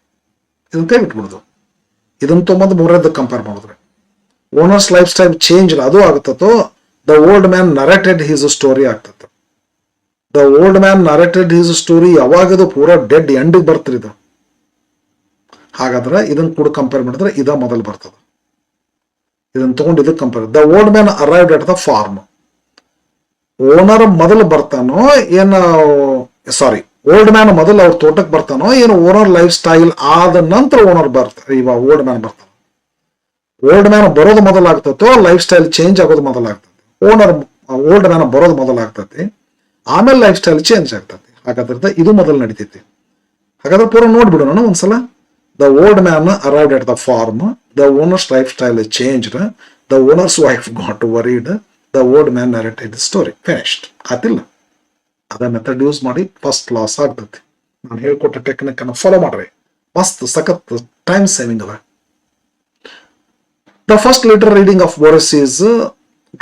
ಇದನ್ನ ತೊಗೊಂಡು ಮೂರನೇದಕ್ಕೆ ಕಂಪೇರ್ ಮಾಡಿದ್ರೆ ಓನರ್ಸ್ ಲೈಫ್ ಸ್ಟೈಲ್ ಚೇಂಜ್ ಅದು ಆಗುತ್ತೋ, the old man narrated his story ಆಗ್ತದೆ. The old man narrated his story ಯಾವಾಗದು ಪೂರಾ ಡೆಡ್ ಎಂಡಿಗೆ ಬರ್ತದೆ ಇದು. ಹಾಗಾದ್ರೆ ಇದನ್ನ ಕೂಡ ಕಂಪೇರ್ ಮಾಡಿದ್ರೆ ಇದ ಮೊದಲು ಬರ್ತದೆ. ಇದನ್ನ ತಗೊಂಡು ಇದಕ್ಕೆ compare. The old man arrived at the farm. Owner ಮೊದಲು ಬರ್ತಾನೋ ಏನು, ಸಾರಿ, ಓಲ್ಡ್ ಮ್ಯಾನ್ ಮೊದಲು ಅವ್ರ ತೋಟಕ್ಕೆ ಬರ್ತಾನೋ ಏನು, ಓನರ್ ಲೈಫ್ ಸ್ಟೈಲ್ ಆದ ನಂತರ ಓನರ್ ಬರ್ತಾರೆ, ಇವಾಗ ಓಲ್ಡ್ ಮ್ಯಾನ್ ಬರ್ತಾನೆ. ಓಲ್ಡ್ ಮ್ಯಾನ್ ಬರೋದು ಮೊದಲಾಗ್ತತೋ ಲೈಫ್ ಸ್ಟೈಲ್ ಚೇಂಜ್ ಆಗೋದು ಮೊದಲಾಗ್ತದೆ. ಓಲ್ಡ್ ಮ್ಯಾನ್ ಬರೋದು ಮೊದಲಾಗ್ತತಿ, ಆಮೇಲೆ ಲೈಫ್ ಸ್ಟೈಲ್ ಚೇಂಜ್ ಆಗ್ತತಿ. ಹಾಗಾದ್ರೆ ಇದು ಮೊದಲು ನಡೀತೈತಿ. ಹಾಗಾದ್ರೆ ಪೂರ ನೋಡ್ಬಿಡೋಣ ಒಂದ್ಸಲ. The old man arrived at the farm, the owner's life style changed, the owner's wife got worried, the old man narrated story. Finished ಆತಿಲ್ಲ. ಅದ ಮೆಥಡ್ ಯೂಸ್ ಮಾಡಿ ಫಸ್ಟ್ ಕ್ಲಾಸ್ ಆಗ್ತತಿ. ನಾನು ಹೇಳ್ಕೊಟ್ಟ ಟೆಕ್ನಿಕ್ ಅನ್ನು ಫಾಲೋ ಮಾಡ್ರಿ, ಮಸ್ತ್ ಸಖತ್ ಟೈಮ್ ಸೇವಿಂಗ್ ಅದ. The first literary reading of Boris is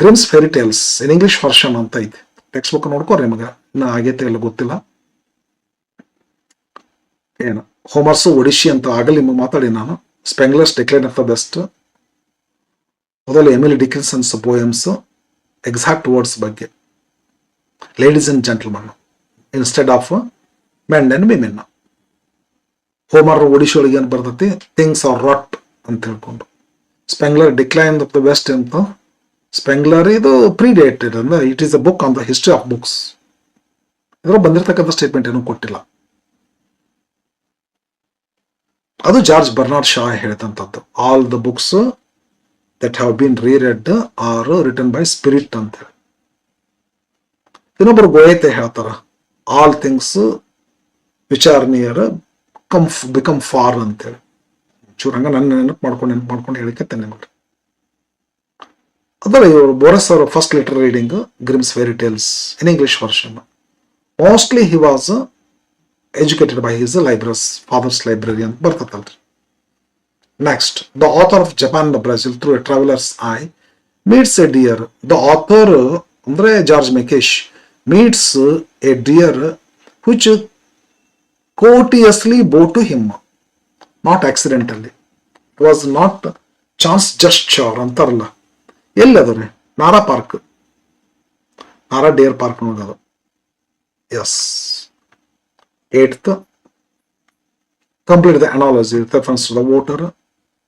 Grimm's fairy tales in English version ಅಂತ ಐತಿ. ಟೆಕ್ಸ್ಟ್ ಬುಕ್ ನೋಡ್ಕೋರಿ, ನಿಮಗ ಇನ್ನು ಆಗೈತೆ ಇಲ್ಲ ಗೊತ್ತಿಲ್ಲ. ಏನು ಹೋಮರ್ಸ್ ಒಡಿಶಿ ಅಂತ ಆಗಲಿ ನಿಮಗೆ ಮಾತಾಡಿ ನಾನು. Spengler's declare of the best, ಮೊದಲು Emily Dickinson's poems, exact words ಬಗ್ಗೆ, ladies and gentleman instead of men and women. Homer Odyssey ಒಳಗೆ ಏನು ಬರ್ತೈತಿ, ಥಿಂಗ್ಸ್ ಆರ್ ರಾಟ್ ಅಂತ ಹೇಳ್ಕೊಂಡು. Spengler decline of the best ಅಂತ. ಸ್ಪೆಂಗ್ಲರ್ ಇದು ಪ್ರೀಡೇಟೆಡ್ ಅಂದ್ರೆ it is a book on the history of books. ಇದ್ರ ಬಂದಿರತಕ್ಕಂಥ ಸ್ಟೇಟ್ಮೆಂಟ್ ಏನೂ ಕೊಟ್ಟಿಲ್ಲ. ಅದು ಜಾರ್ಜ್ ಬರ್ನಾರ್ಡ್ ಶಾ ಹೇಳಿದಂಥದ್ದು. All the books that have been ರೀರೆಡ್ R written by spirit ಅಂತ ಹೇಳಿ. ಇನ್ನೊಬ್ಬರು ಗೋಯತೆ ಹೇಳ್ತಾರ, all things which are near become for ಅಂತೇಳಿ. ಚೂರು ಹಂಗ ನನ್ನ ನೆನಪು ಮಾಡ್ಕೊಂಡು ಹೇಳಿಕತ್ತೇನೆ ನಿಮಗೆ. ಅದರ ಇವರು ಬೋರಸ್ ಅವರ first literary reading Grimm's fairy tales in English version. Mostly he was educated by his libraries, father's library ಅಂತ ಬರ್ತದಲ್ರಿ. Next, the author of Japan the Brazil through a traveller's eye meets a deer. The author ಅಂದ್ರೆ George Mikesh meets a deer which courteously bow to him, not accidentally. It was not chance gesture ಅಂತಾರಲ್ಲ. ಎಲ್ಲದರಿ Nara park, Nara deer park ನೋಡೋದು. Yes. 8th, complete the analogy reference to the voter.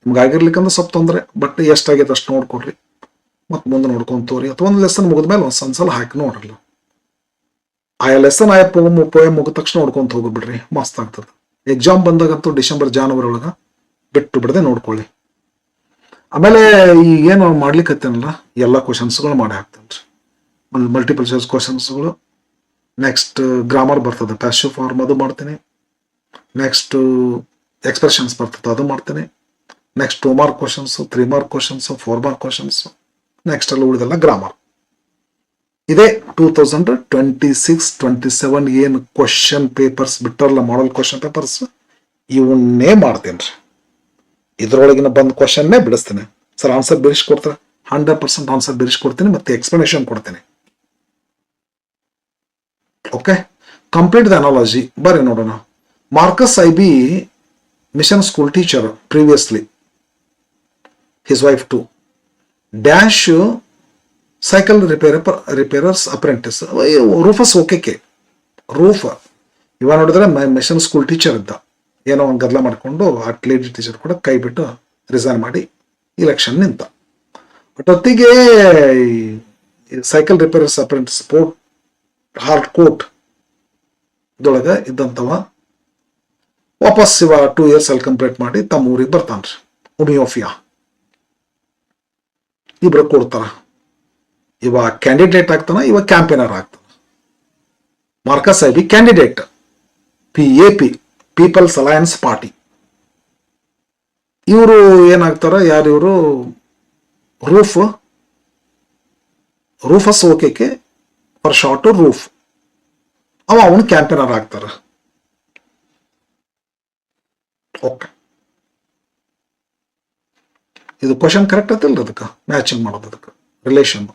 ನಿಮ್ಗೆ ಆಗಿರ್ಲಿಕ್ಕಂದ್ರೆ ಸ್ವಲ್ಪ ತೊಂದರೆ, but ಎಷ್ಟಾಗೈತೆ ಅಷ್ಟು ನೋಡ್ಕೊಡ್ರಿ, ಮತ್ತೆ ಮುಂದೆ ನೋಡ್ಕೊಂತೋರಿ. ಅಥವಾ ಒಂದು ಲೆಸನ್ ಮುಗಿದ್ಮೇಲೆ ಒಂದು ಸಲ ಹಾಕಿ ನೋಡ್ರಲ್ಲ. ಆ ಲೆಸನ್ ಪೋಯಮ್ ಮುಗಿದ ತಕ್ಷಣ ನೋಡ್ಕೊಂತ ಹೋಗ್ಬಿಡ್ರಿ, ಮಸ್ತ್ ಆಗ್ತದೆ. ಎಕ್ಸಾಮ್ ಬಂದಾಗಂತೂ ಡಿಸೆಂಬರ್ ಜಾನ್ವರಿ ಒಳಗ ಬಿಟ್ಟು ಬಿಡದೆ ನೋಡ್ಕೊಳ್ಳಿ. ಆಮೇಲೆ ಈ ಏನು ಮಾಡ್ಲಿಕ್ಕತ್ತೇನಲ್ಲ ಎಲ್ಲ ಕ್ವಶನ್ಸ್ಗಳು ಮಾಡಿ ಹಾಕ್ತೇನೆ ರೀ. ಮಲ್ಟಿಪಲ್ ಚಾಯ್ಸ್ ಕ್ವಶನ್ಸ್ಗಳು. ನೆಕ್ಸ್ಟ್ ಗ್ರಾಮರ್ ಬರ್ತದೆ, ಪ್ಯಾಸಿವ್ ಫಾರ್ಮ್ ಅದು ಮಾಡ್ತೀನಿ. ನೆಕ್ಸ್ಟ್ ಎಕ್ಸ್ಪ್ರೆಷನ್ಸ್ ಬರ್ತದೆ, ಅದು ಮಾಡ್ತೀನಿ. Next 2 mark questions, 3 mark questions, 4 mark questions. Next ಅಲ್ಲಿ ಉಳಿದೆಲ್ಲ ಗ್ರಾಮರ್. ಇದೇ 2026-27 ಏನು ಕ್ವಶನ್ ಪೇಪರ್ಸ್ ಬಿಟ್ಟಾರಲ್ಲ, ಮಾಡಲ್ ಕ್ವಶನ್ ಪೇಪರ್ಸ್, ಇವನ್ನೇ ಮಾಡ್ತೇನೆ ರೀ. ಇದ್ರೊಳಗಿನ ಬಂದ್ ಕ್ವಶನ್ನೇ ಬಿಡಿಸ್ತೇನೆ. ಸರ್ ಆನ್ಸರ್ ಬಿಡಿಸ್ಕೊಡ್ತಾರೆ, 100% ಆನ್ಸರ್ ಬಿಡಿಸ್ಕೊಡ್ತೀನಿ, ಮತ್ತೆ ಎಕ್ಸ್ಪ್ಲನೇಷನ್ ಕೊಡ್ತೀನಿ. Okay, complete the analogy. ಬರ್ರಿ ನೋಡೋಣ. Marcus Ibi, mission school teacher previously, his wife to dash cycle repairer's apprentice. Rufus okay Rufe ಇವ ನೋಡಿದ್ರೆ ಮಿಷನ್ ಸ್ಕೂಲ್ ಟೀಚರ್ ಇದ್ದ. ಏನೋ ಒಂದು ಗದ್ದಲ ಮಾಡಿಕೊಂಡು ಆ ಲೇಡಿ ಟೀಚರ್ ಕೂಡ ಕೈ ಬಿಟ್ಟು ರಿಸೈನ್ ಮಾಡಿ ಇಲೆಕ್ಷನ್ ನಿಂತ. ಬಟ್ ಹೊತ್ತಿಗೆ cycle repairer's apprentice port heart court ಇದೊಳಗೆ ಇದ್ದಂಥವ ವಾಪಸ್ ಇವ 2 years ಅಲ್ಲಿ ಕಂಪ್ಲೀಟ್ ಮಾಡಿ ತಮ್ಮ ಊರಿಗೆ ಬರ್ತಾನ್ರಿ. ಉಮಿಯೋಫಿಯಾ ಇಬ್ರು ಕೊಡ್ತಾರ. ಇವ ಕ್ಯಾಂಡಿಡೇಟ್ ಆಗ್ತಾನ, ಇವ ಕ್ಯಾಂಪೇನರ್ ಆಗ್ತಾನ. Marcus IB candidate, PAP, people's alliance party. ಇವರು ಏನಾಗ್ತಾರ, ಯಾರು ಇವರು, Rufus okay for short roof. ಅವನು ಕ್ಯಾಂಪೇನರ್ ಆಗ್ತಾರ. ಓಕೆ, ಇದು ಕ್ವಶನ್ ಕರೆಕ್ಟ್ ಆಯ್ತಲ್ಲ, ಅದಕ್ಕೆ ಮ್ಯಾಚಿಂಗ್ ಮಾಡೋದು, ಅದಕ್ಕೆ relation.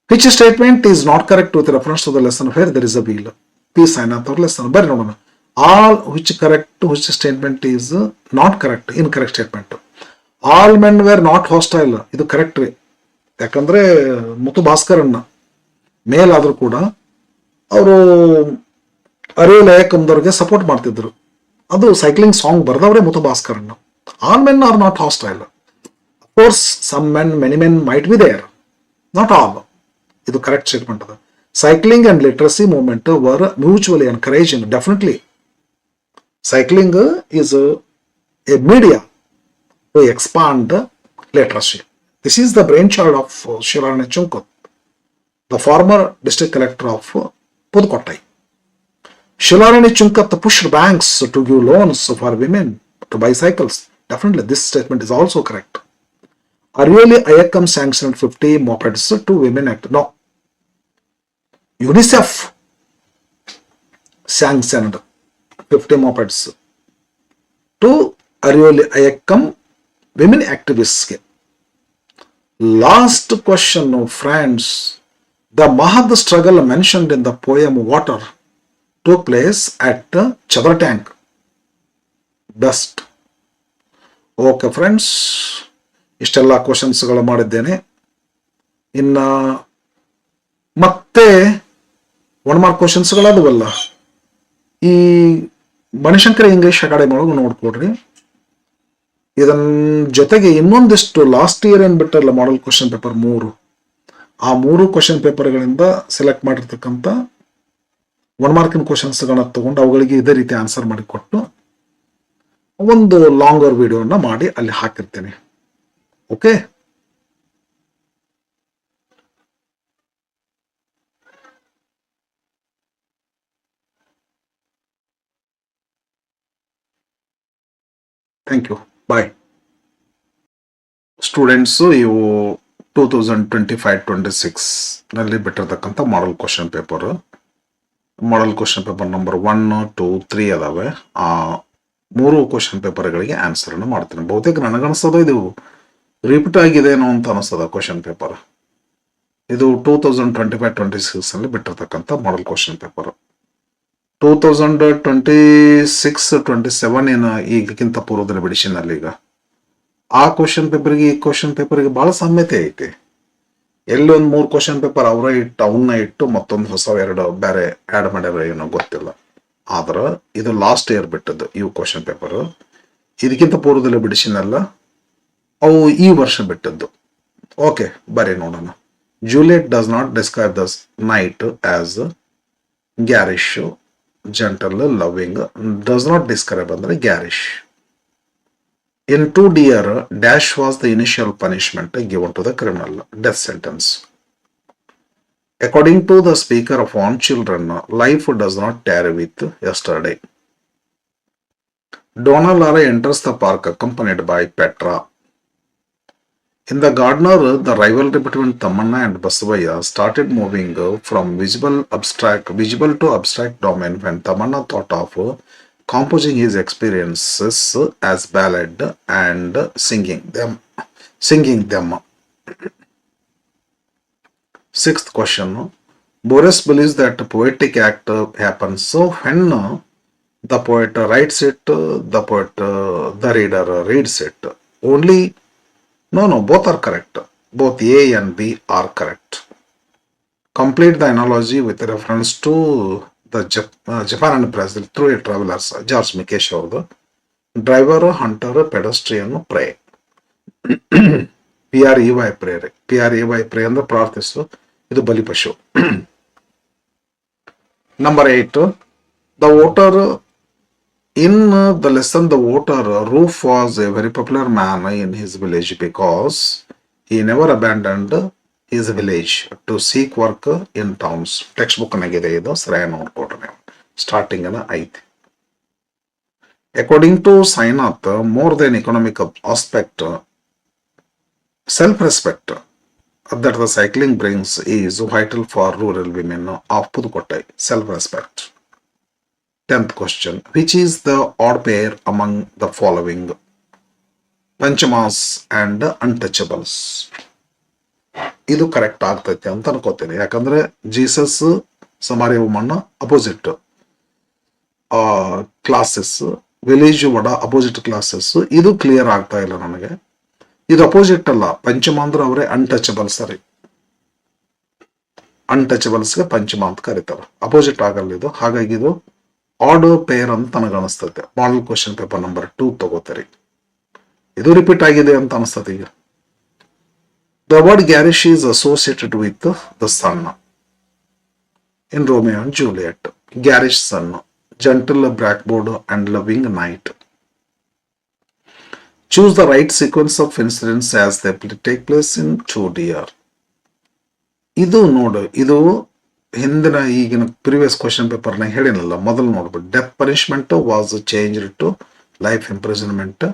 Which statement is not correct with reference to the lesson where there is a wheel? P sign ಅಂತ ಲೆಸನ್ ಬರ್ರಿ ನೋಡೋಣ. All which statement is not correct, incorrect statement. All men were not hostile, ಇದು correct ರೀ. ಯಾಕಂದ್ರೆ ಮುತ್ತು ಭಾಸ್ಕರನ್ನ ಮೇಲಾದ್ರೂ ಕೂಡ ಅವರು ಅರಿವಿಲಯಕಂದವ್ರಿಗೆ support ಮಾಡ್ತಿದ್ರು. ಅದು ಸೈಕ್ಲಿಂಗ್ ಸಾಂಗ್ ಬರ್ದವ್ರೆ ಮುತ್ತು ಭಾಸ್ಕರನ್ನ. All men are not hostile. Of course, some men, many men might be there, not all. ಇದು ಕರೆಕ್ಟ್ ಸ್ಟೇಟ್ಮೆಂಟ್ ಅದ. Cycling and literacy movement var mutually encouraging. Definitely cycling is A media to expand literacy. This is the brainchild of Shilarani Chunkut, the former district collector of Pudukottai. Shilarani Chunkat pushed banks to give loans for women to buy cycles. Definitely, this statement is also correct. Arioli Ayakam sanctioned 50 mopeds to Women Act. No. UNICEF sanctioned 50 mopeds to Arioli Ayakam women activists. Last question, friends. The Mahad struggle mentioned in the poem Water took place at Chadar Tank. Best. Okay, friends. ಇಷ್ಟೆಲ್ಲ ಕ್ವಶನ್ಸ್ಗಳು ಮಾಡಿದ್ದೇನೆ. ಇನ್ನು ಮತ್ತೆ 1 mark ಕ್ವಶನ್ಸ್ಗಳಾದವಲ್ಲ, ಈ Banashankari English academy ಒಳಗೆ ನೋಡ್ಕೊಡ್ರಿ. ಇದನ್ನ ಜೊತೆಗೆ ಇನ್ನೊಂದಿಷ್ಟು ಲಾಸ್ಟ್ ಇಯರ್ ಏನ್ ಬಿಟ್ಟಲ್ಲ ಮಾಡೆಲ್ ಕ್ವಶನ್ ಪೇಪರ್ 3, ಆ 3 ಕ್ವಶನ್ ಪೇಪರ್ಗಳಿಂದ ಸೆಲೆಕ್ಟ್ ಮಾಡಿರ್ತಕ್ಕಂಥ 1 ಮಾರ್ಕಿನ ಕ್ವಶನ್ಸ್ಗಳನ್ನ ತಗೊಂಡು ಅವುಗಳಿಗೆ ಇದೇ ರೀತಿ ಆನ್ಸರ್ ಮಾಡಿ ಕೊಟ್ಟು ಒಂದು ಲಾಂಗರ್ ವಿಡಿಯೋನ ಮಾಡಿ ಅಲ್ಲಿ ಹಾಕಿರ್ತೇನೆ. Okay, thank you, bye. Students, ಇವು 2025-26 ನಲ್ಲಿ ಬಿಟ್ಟಿರ್ತಕ್ಕಂಥ ಮಾಡೆಲ್ ಕ್ವಶನ್ ಪೇಪರ್ ನಂಬರ್ 1, 2, 3 ಅದಾವೆ. ಆ 3 ಕ್ವಶನ್ ಪೇಪರ್ಗಳಿಗೆ ಆನ್ಸರ್ ಅನ್ನು ಮಾಡ್ತೀನಿ. ಬಹುತೇಕ ನನಗನ್ಸೋದು ಇದು ರಿಪೀಟ್ ಆಗಿದೆನೋ ಅಂತ ಅನಿಸ್ತದ ಕ್ವಶನ್ ಪೇಪರ್. ಇದು 2025-26 ನಲ್ಲಿ ಬಿಟ್ಟಿರ್ತಕ್ಕಂಥ ಮಾಡೆಲ್ ಕ್ವಶನ್ ಪೇಪರ್. 2026-27 ಏನು ಈಗಕ್ಕಿಂತ ಪೂರ್ವದಲ್ಲಿ ಬಿಡಿಸಿನಲ್ಲಿ ಈಗ ಆ ಕ್ವಶನ್ ಪೇಪರ್ಗೆ ಈ ಕ್ವಶನ್ ಪೇಪರ್ಗೆ ಬಹಳ ಸಾಮ್ಯತೆ ಐತಿ. ಎಲ್ಲಿ ಒಂದು 3 ಕ್ವಶನ್ ಪೇಪರ್ ಅವನ್ನ ಇಟ್ಟು ಮತ್ತೊಂದು ಹೊಸ 2 ಬೇರೆ ಆ್ಯಡ್ ಮಾಡ್ಯಾರ ಏನೋ ಗೊತ್ತಿಲ್ಲ. ಆದ್ರೆ ಇದು ಲಾಸ್ಟ್ ಇಯರ್ ಬಿಟ್ಟದ್ದು ಇವು ಕ್ವಶನ್ ಪೇಪರ್. ಇದಕ್ಕಿಂತ ಪೂರ್ವದಲ್ಲಿ ಬಿಡಿಸಿನಲ್ಲ, ಅವು ಈ ವರ್ಷ ಬಿಟ್ಟದ್ದು. ಓಕೆ, ಬರೀ ನೋಡೋಣ. Juliet does not describe the night as garish, gentle, loving. Does not describe ಅಂದ್ರೆ garish. In 2 dash was the initial punishment given to the criminal, death sentence. According to the speaker of On Children, life does not tarry with yesterday. Donna Lara enters the park accompanied by Petra. In The Gardener, the rivalry between Tamanna and Basavaya started moving from visible to abstract domain when Tamanna thought of composing his experiences as ballad and singing them. 6th question. Boris believes that a poetic act happens so when the poet writes it, the reader reads it. Only no, both are correct. Both A and B are correct. Complete the analogy with reference to the Japan and Brazil through a travelers. George Mikesh ಅವ್ರದ್ದು. Driver, hunter, pedestrian, prey. PREY ಪ್ರೇರೆ. PREY prey ಅಂದ್ರೆ ಪ್ರಾರ್ಥಿಸು, ಇದು ಬಲಿಪಶು. Number 8. The voter. In the lesson, the voter Roof was a very popular man in his village because he never abandoned his village to seek work in towns. Text book nagide idu ಸರಿಯಾಗಿ ನೋಡ್ಕೊಡ್ರಿ ನೀವು. Starting ಅನ್ನ ಐತಿ. According to Sainath, more than economic aspect, self-respect that the cycling brings is vital for rural women of Pudukottai. Self-respect. 10th question. Which is the odd pair among the following? Panchamas and untouchables. ಇದು correct ಆಗ್ತೈತೆ ಅಂತ ಅನ್ಕೋತೀನಿ. ಯಾಕಂದ್ರೆ Jesus, Samaria woman opposite classes, village vada opposite classes. ಇದು clear ಆಗ್ತಾ ಇಲ್ಲ ನನಗೆ. ಇದು ಅಪೋಸಿಟ್ ಅಲ್ಲ, ಪಂಚಮ ಅಂದ್ರೆ ಅವರೇ ಅನ್ಟಚಬಲ್ಸ್ ರೀ. ಅನ್ಟಚಬಲ್ಸ್ಗೆ ಪಂಚಮ ಅಂತ ಕರೀತಾರೆ, ಅಪೋಸಿಟ್ ಆಗಲ್ಲ ಇದು. ಹಾಗಾಗಿ ಇದು ಆಡ್ ಪೇರ್ ಅಂತ ನನಗೆ ಅನಿಸ್ತೈತೆ. ಮಾಡೆಲ್ ಕ್ವಶನ್ ಪೇಪರ್ ನಂಬರ್ 2 ತಗೋತೀರಿ. ಇದು ರಿಪೀಟ್ ಆಗಿದೆ ಅಂತ ಅನಿಸ್ತದೆ ಈಗ. The word garish is associated with the sun. In Romeo and Juliet, garish sun, gentle blackboard and loving night. Choose the right sequence of incidents as they take place in 2DR. ಇದು ನೋಡು, ಇದು ಹಿಂದಿನ ಈಗಿನ previous question ಪೇಪರ್ನ ಹೇಳಿನಲ್ಲ, ಮೊದಲು ನೋಡ್ಬಿಟ್ಟು death punishment was change to life imprisonment.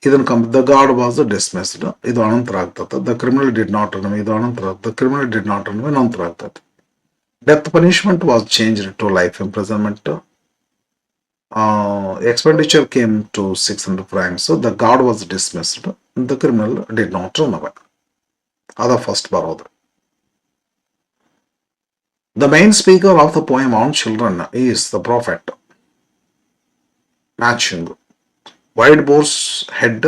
ಇದನ್ನ ದ ಗಾಡ್ ವಾಸ್ ಡಿಸ್ಮಿಸ್ಡ್, ಇದು ಅನಂತರ ಆಗ್ತದೆ. The criminal did not run, ಇದು ಅನಂತರ. The criminal did not run ನಂತರ ಆಗ್ತದೆ. Death punishment was change to life imprisonment. Expenditure came to 600 francs. So the guard was dismissed. The criminal did not run away. That's the first ಬರೋದು. The main speaker of the poem on children is the prophet. Matching. Wild boar's head,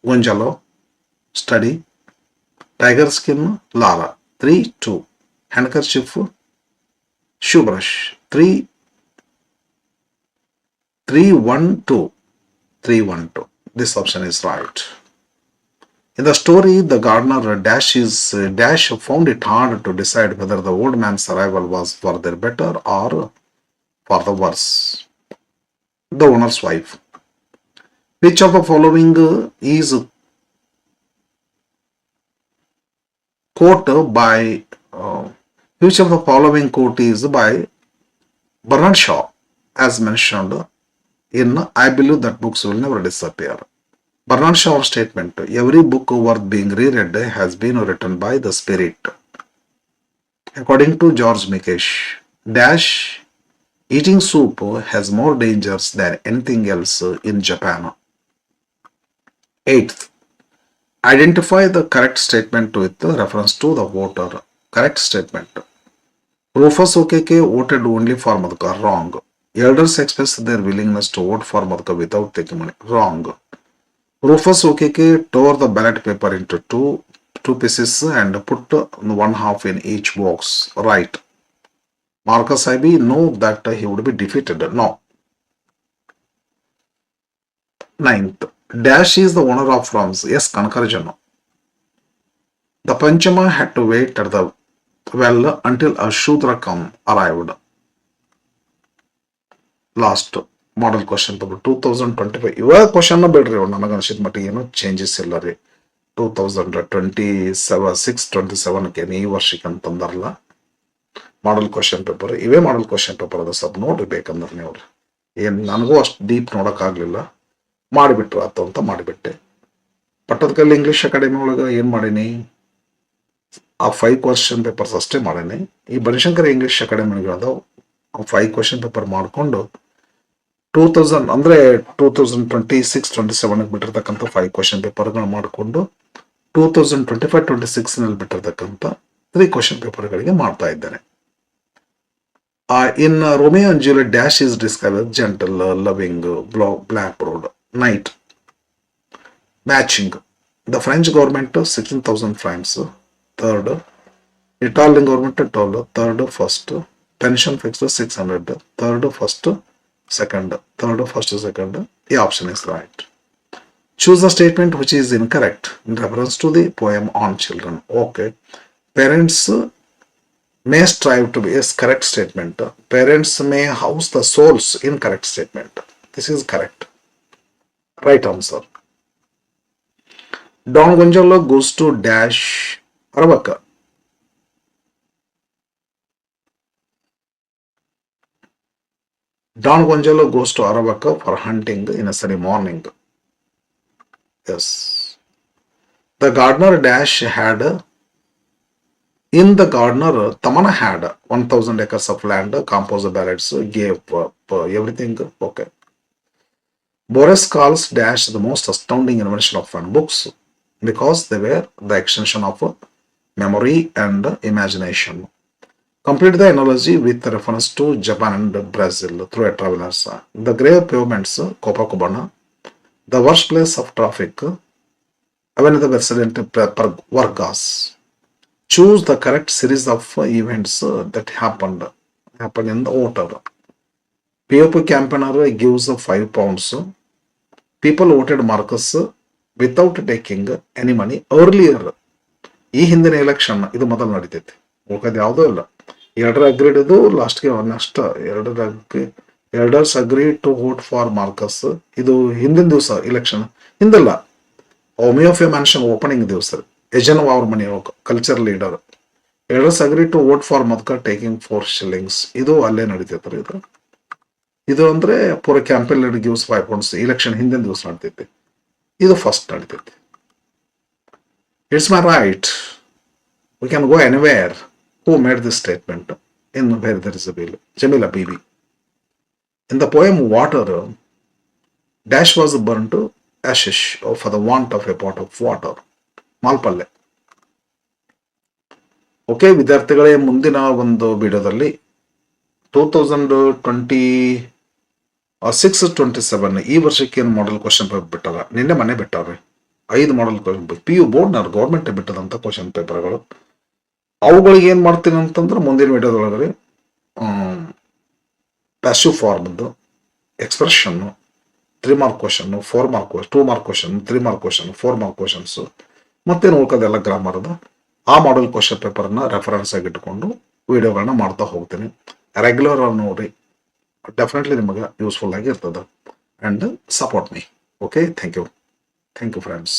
Gonzalo. Study. Tiger skin, Lara. 3-2. Handkerchief, shoe brush. 3-1-2. 3-1-2. This option is right. In the story, the gardener Dash found it hard to decide whether the old man's arrival was for their better or for the worse. The owner's wife. Which of the following is quote by which of the following quote is by Bernard Shaw as mentioned in I Believe That Books Will Never Disappear? Bernard Shaw's statement, every book worth being reread has been written by the spirit. According to George Mikesh, Dash, eating soup has more dangers than anything else in Japan. 8th, identify the correct statement with reference to the voter. Correct statement. Rufus Okeke voted only for Madhukar. Wrong. Elders expressed their willingness to vote for Madhukar without taking money. Wrong. Rufus Okeke tore the ballot paper into two pieces and put one half in each box. Right. Marcus Ibe knew that he would be defeated. No. 9th. Dash is the owner of Rams. Yes, Kanakarjana. The Panchama had to wait at the well until a Shudra arrived. Last model question paper 2025. ಇವಾಗ question ಬಿಡ್ರಿ, ನನಗೆ ಅನ್ಸಿದ ಮಟ್ಟಿಗೆ ಏನೋ changes ಇಲ್ಲ ರೀ. 2027 ಈ ವರ್ಷಕ್ಕೆ ಅಂತಂದಾರಲ್ಲ ಮಾಡಲ್ question paper. ಇವೇ ಮಾಡಲ್ ಕ್ವಶನ್ ಪೇಪರ್ ಅದ, ಸ್ವಲ್ಪ ನೋಡ್ರಿ ಬೇಕಂದ್ರೆ ನೀವು. ಏನು ನನಗೂ ಅಷ್ಟು ಡೀಪ್ ನೋಡೋಕ್ಕಾಗಲಿಲ್ಲ, ಮಾಡಿಬಿಟ್ರು ಆತು ಅಂತ ಮಾಡಿಬಿಟ್ಟೆ. ಪಟ್ಟದಕಲ್ಲು ಇಂಗ್ಲೀಷ್ ಅಕಾಡೆಮಿ ಒಳಗೆ ಏನು ಮಾಡೀನಿ, ಆ 5 ಕ್ವಶನ್ ಪೇಪರ್ಸ್ ಅಷ್ಟೇ ಮಾಡೀನಿ. ಈ ಬನಶಂಕರಿ ಇಂಗ್ಲೀಷ್ ಅಕಾಡೆಮಿ ಅದಾವ, ಆ 5 ಕ್ವಶನ್ ಪೇಪರ್ ಮಾಡಿಕೊಂಡು 2000 ಅಂದರೆ 2026-27 ಬಿಟ್ಟಿರ್ತಕ್ಕಂಥ 5 ಕ್ವಶನ್ ಪೇಪರ್ಗಳು ಮಾಡಿಕೊಂಡು 2025-26 ಬಿಟ್ಟಿರ್ತಕ್ಕಂಥ 3 ಕ್ವಶನ್ ಪೇಪರ್ಗಳಿಗೆ ಮಾಡ್ತಾ ಇದ್ದೇನೆ. In Romeo and Juliet, dash is describe gentle, loving, black road, night. Matching. The French government 16,000 francs. ಥರ್ಡ್. Italian government 12. Third, first. Pension fixed 600. Third, first, second. Third, first, second. The option is right. Choose the statement which is incorrect in reference to the poem on children. Okay. Parents may strive to be, yes, correct statement. Parents may house the souls, incorrect statement. This is correct. Right answer. Don Gonzalo goes to Dash Aravaca. Don Gonzalo goes to Aravaca for hunting in a sunny morning. Yes. The gardener Dash had, in the gardener, Tamana had 1,000 acres of land, composed ballads, gave everything. Okay. Boris calls Dash the most astounding invention of fun books because they were the extension of memory and imagination. Complete the analogy with reference to Japan and Brazil through a traveler's. The grave pavements, Copacabana, the worst place of traffic, Avenida President Vargas. Choose the correct series of events that happened in the order. POP campaigner gives 5 pounds. People voted Marcus without taking any money earlier. ಈ ಹಿಂದಿನ election ಇದು ಮೊದಲು ನಡೀತೈತಿ, ಉಳ್ಕದ್ ಯಾವುದೂ ಇಲ್ಲ. ಎರಡರ agreed ಇದು ಲಾಸ್ಟ್ಗೆ ಅಷ್ಟ ಎರಡರ್ಸ್ agree to vote for Marcus. ಇದು ಹಿಂದಿನ ದಿವಸ ಎಲೆಕ್ಷನ್, ಹಿಂದಲ್ಲ, ಹೋಮಿಯೋಫಿ ಮ್ಯಾನ್ಷನ್ ಓಪನಿಂಗ್ ದಿವಸ ಯಜನ್ ಅವ್ರ ಮನೆ ಕಲ್ಚರ್ ಲೀಡರ್. ಎರಡರ್ಸ್ ಅಗ್ರಿ ಟು ವೋಟ್ ಫಾರ್ ಮದ್ಕರ್ ಟೇಕಿಂಗ್ 4 shillings. ಇದು ಅಲ್ಲೇ ನಡೀತೈತ್ರಿ. ಇದು ಅಂದ್ರೆ ಪೂರ campaign leader gives 5 pounds. Election ಹಿಂದಿನ ದಿವಸ ನಡೀತೈತಿ, ಇದು ಫಸ್ಟ್ ನಡೀತೈತಿ. It's my right, we can go anywhere. Who made this statement? In where there is a bill. Jamila Bibi. In the poem Water, dash was burnt to ashes for the want of a pot of water. ಮಾಲ್ಪಲ್ಲೆ. Okay ವಿದ್ಯಾರ್ಥಿಗಳೇ, ಮುಂದಿನ ಒಂದು ವಿಡಿಯೋದಲ್ಲಿ 2026-27 ಈ ವರ್ಷಕ್ಕೆ ಏನು model question paper ಬಿಟ್ಟಾರ, ನಿನ್ನೆ ಮನೆ ಬಿಟ್ಟಾರ್ರಿ 5 ಮಾಡೆಲ್ ಕ್ವಶನ್ ಪೇಪರ್, PU ಬೋರ್ಡ್ನವ್ರು ಗೌರ್ಮೆಂಟ್ ಬಿಟ್ಟದಂತ ಕ್ವಶನ್ ಪೇಪರ್ಗಳು. ಅವುಗಳಿಗೆ ಏನು ಮಾಡ್ತೀನಿ ಅಂತಂದ್ರೆ ಮುಂದಿನ ವಿಡಿಯೋದೊಳಗಡೆ ಪ್ಯಾಸಿವ್ ಫಾರ್ಮ್ದು ಎಕ್ಸ್ಪ್ರೆಷನ್ನು 3 mark question, 4 mark question, 2 mark question, 3 mark question, 4 mark questions, ಮತ್ತೇನು ಉಳ್ಕೋದೆಲ್ಲ ಗ್ರಾಮರ್ದು ಆ ಮಾಡೆಲ್ ಕ್ವಶನ್ ಪೇಪರ್ನ ರೆಫರೆನ್ಸ್ ಆಗಿ ಇಟ್ಕೊಂಡು ವಿಡಿಯೋಗಳನ್ನ ಮಾಡ್ತಾ ಹೋಗ್ತೀನಿ. ರೆಗ್ಯುಲರ್ ನೋಡಿ, ಡೆಫಿನೆಟ್ಲಿ ನಿಮಗೆ ಯೂಸ್ಫುಲ್ ಆಗಿ ಇರ್ತದೆ. And support me. Okay, thank you friends.